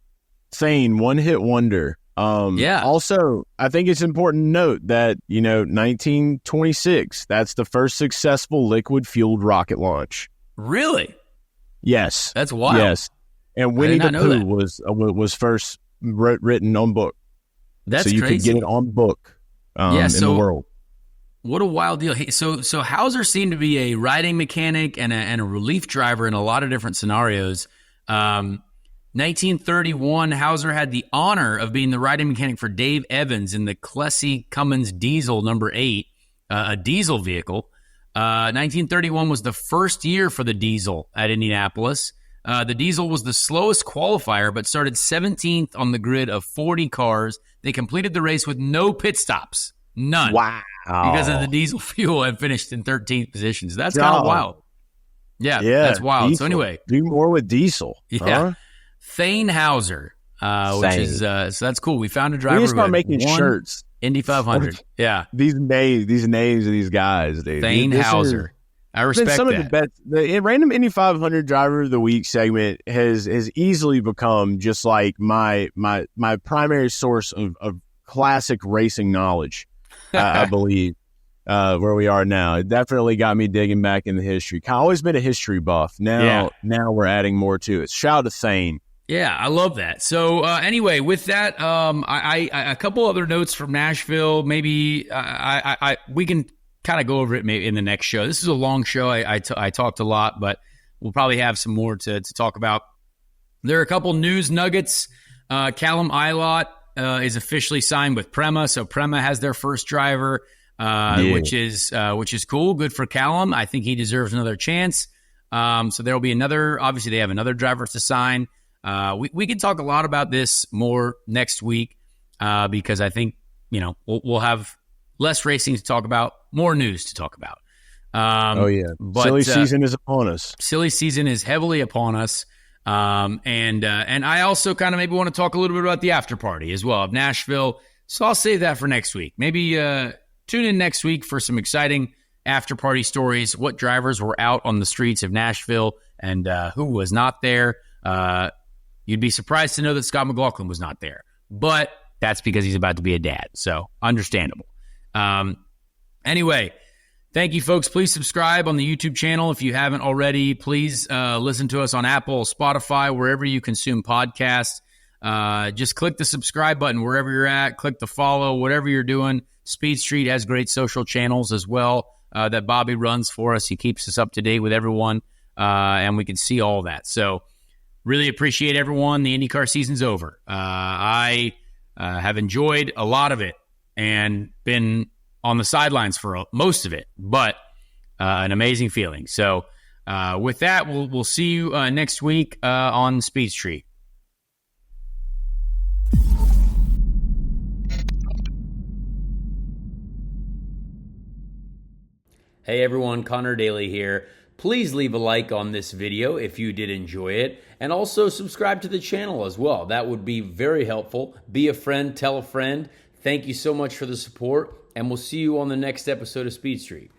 Insane, one-hit wonder. Yeah. Also, I think it's important to note that, 1926, that's the first successful liquid-fueled rocket launch. Really? Yes. That's wild. Yes. And Winnie the did not know Pooh was first written on book. That's so you crazy. could get it on book in the world. What a wild deal. So Hauser seemed to be a riding mechanic and a relief driver in a lot of different scenarios. 1931, Hauser had the honor of being the riding mechanic for Dave Evans in the Plessy Cummins Diesel number 8, a diesel vehicle. 1931 was the first year for the Diesel at Indianapolis. The Diesel was the slowest qualifier, but started 17th on the grid of 40 cars. They completed the race with no pit stops. None. Wow. Because of the diesel fuel and finished in 13th position. So that's kind of wild. Yeah, that's wild. Diesel. So anyway. Do more with diesel. Yeah. Huh? Thane Hauser, which is, so that's cool. We found a driver. We need to start who had making won shirts. Indy 500. Yeah. These names of these guys, dude. Thane Hauser. I respect some that. of the best. The random Indy 500 driver of the week segment has easily become just like my primary source of classic racing knowledge. I believe where we are now, it definitely got me digging back in the history. I've always been a history buff. Now we're adding more to it. Shout out to Thane. Yeah, I love that. So anyway, with that, I a couple other notes from Nashville. Maybe we can kind of go over it maybe in the next show. This is a long show. I talked a lot, but we'll probably have some more to talk about. There are a couple news nuggets. Callum Ilott is officially signed with Prema, so Prema has their first driver, which is cool. Good for Callum. I think he deserves another chance. So there will be another. Obviously, they have another driver to sign. We can talk a lot about this more next week because I think we'll have less racing to talk about, more news to talk about. But silly season is upon us. Silly season is heavily upon us. And I also kind of maybe want to talk a little bit about the after party as well of Nashville. So I'll save that for next week. Maybe tune in next week for some exciting after party stories. What drivers were out on the streets of Nashville and who was not there. You'd be surprised to know that Scott McLaughlin was not there, but that's because he's about to be a dad. So understandable. Anyway, thank you, folks. Please subscribe on the YouTube channel if you haven't already. Please listen to us on Apple, Spotify, wherever you consume podcasts. Just click the subscribe button wherever you're at. Click the follow, whatever you're doing. Speed Street has great social channels as well that Bobby runs for us. He keeps us up to date with everyone, and we can see all that. So really appreciate everyone. The IndyCar season's over. I have enjoyed a lot of it and been on the sidelines for most of it, but an amazing feeling. So with that, we'll see you next week on Speed Street. Hey everyone, Connor Daly here. Please leave a like on this video if you did enjoy it, and also subscribe to the channel as well. That would be very helpful. Be a friend, tell a friend. Thank you so much for the support, and we'll see you on the next episode of Speed Street.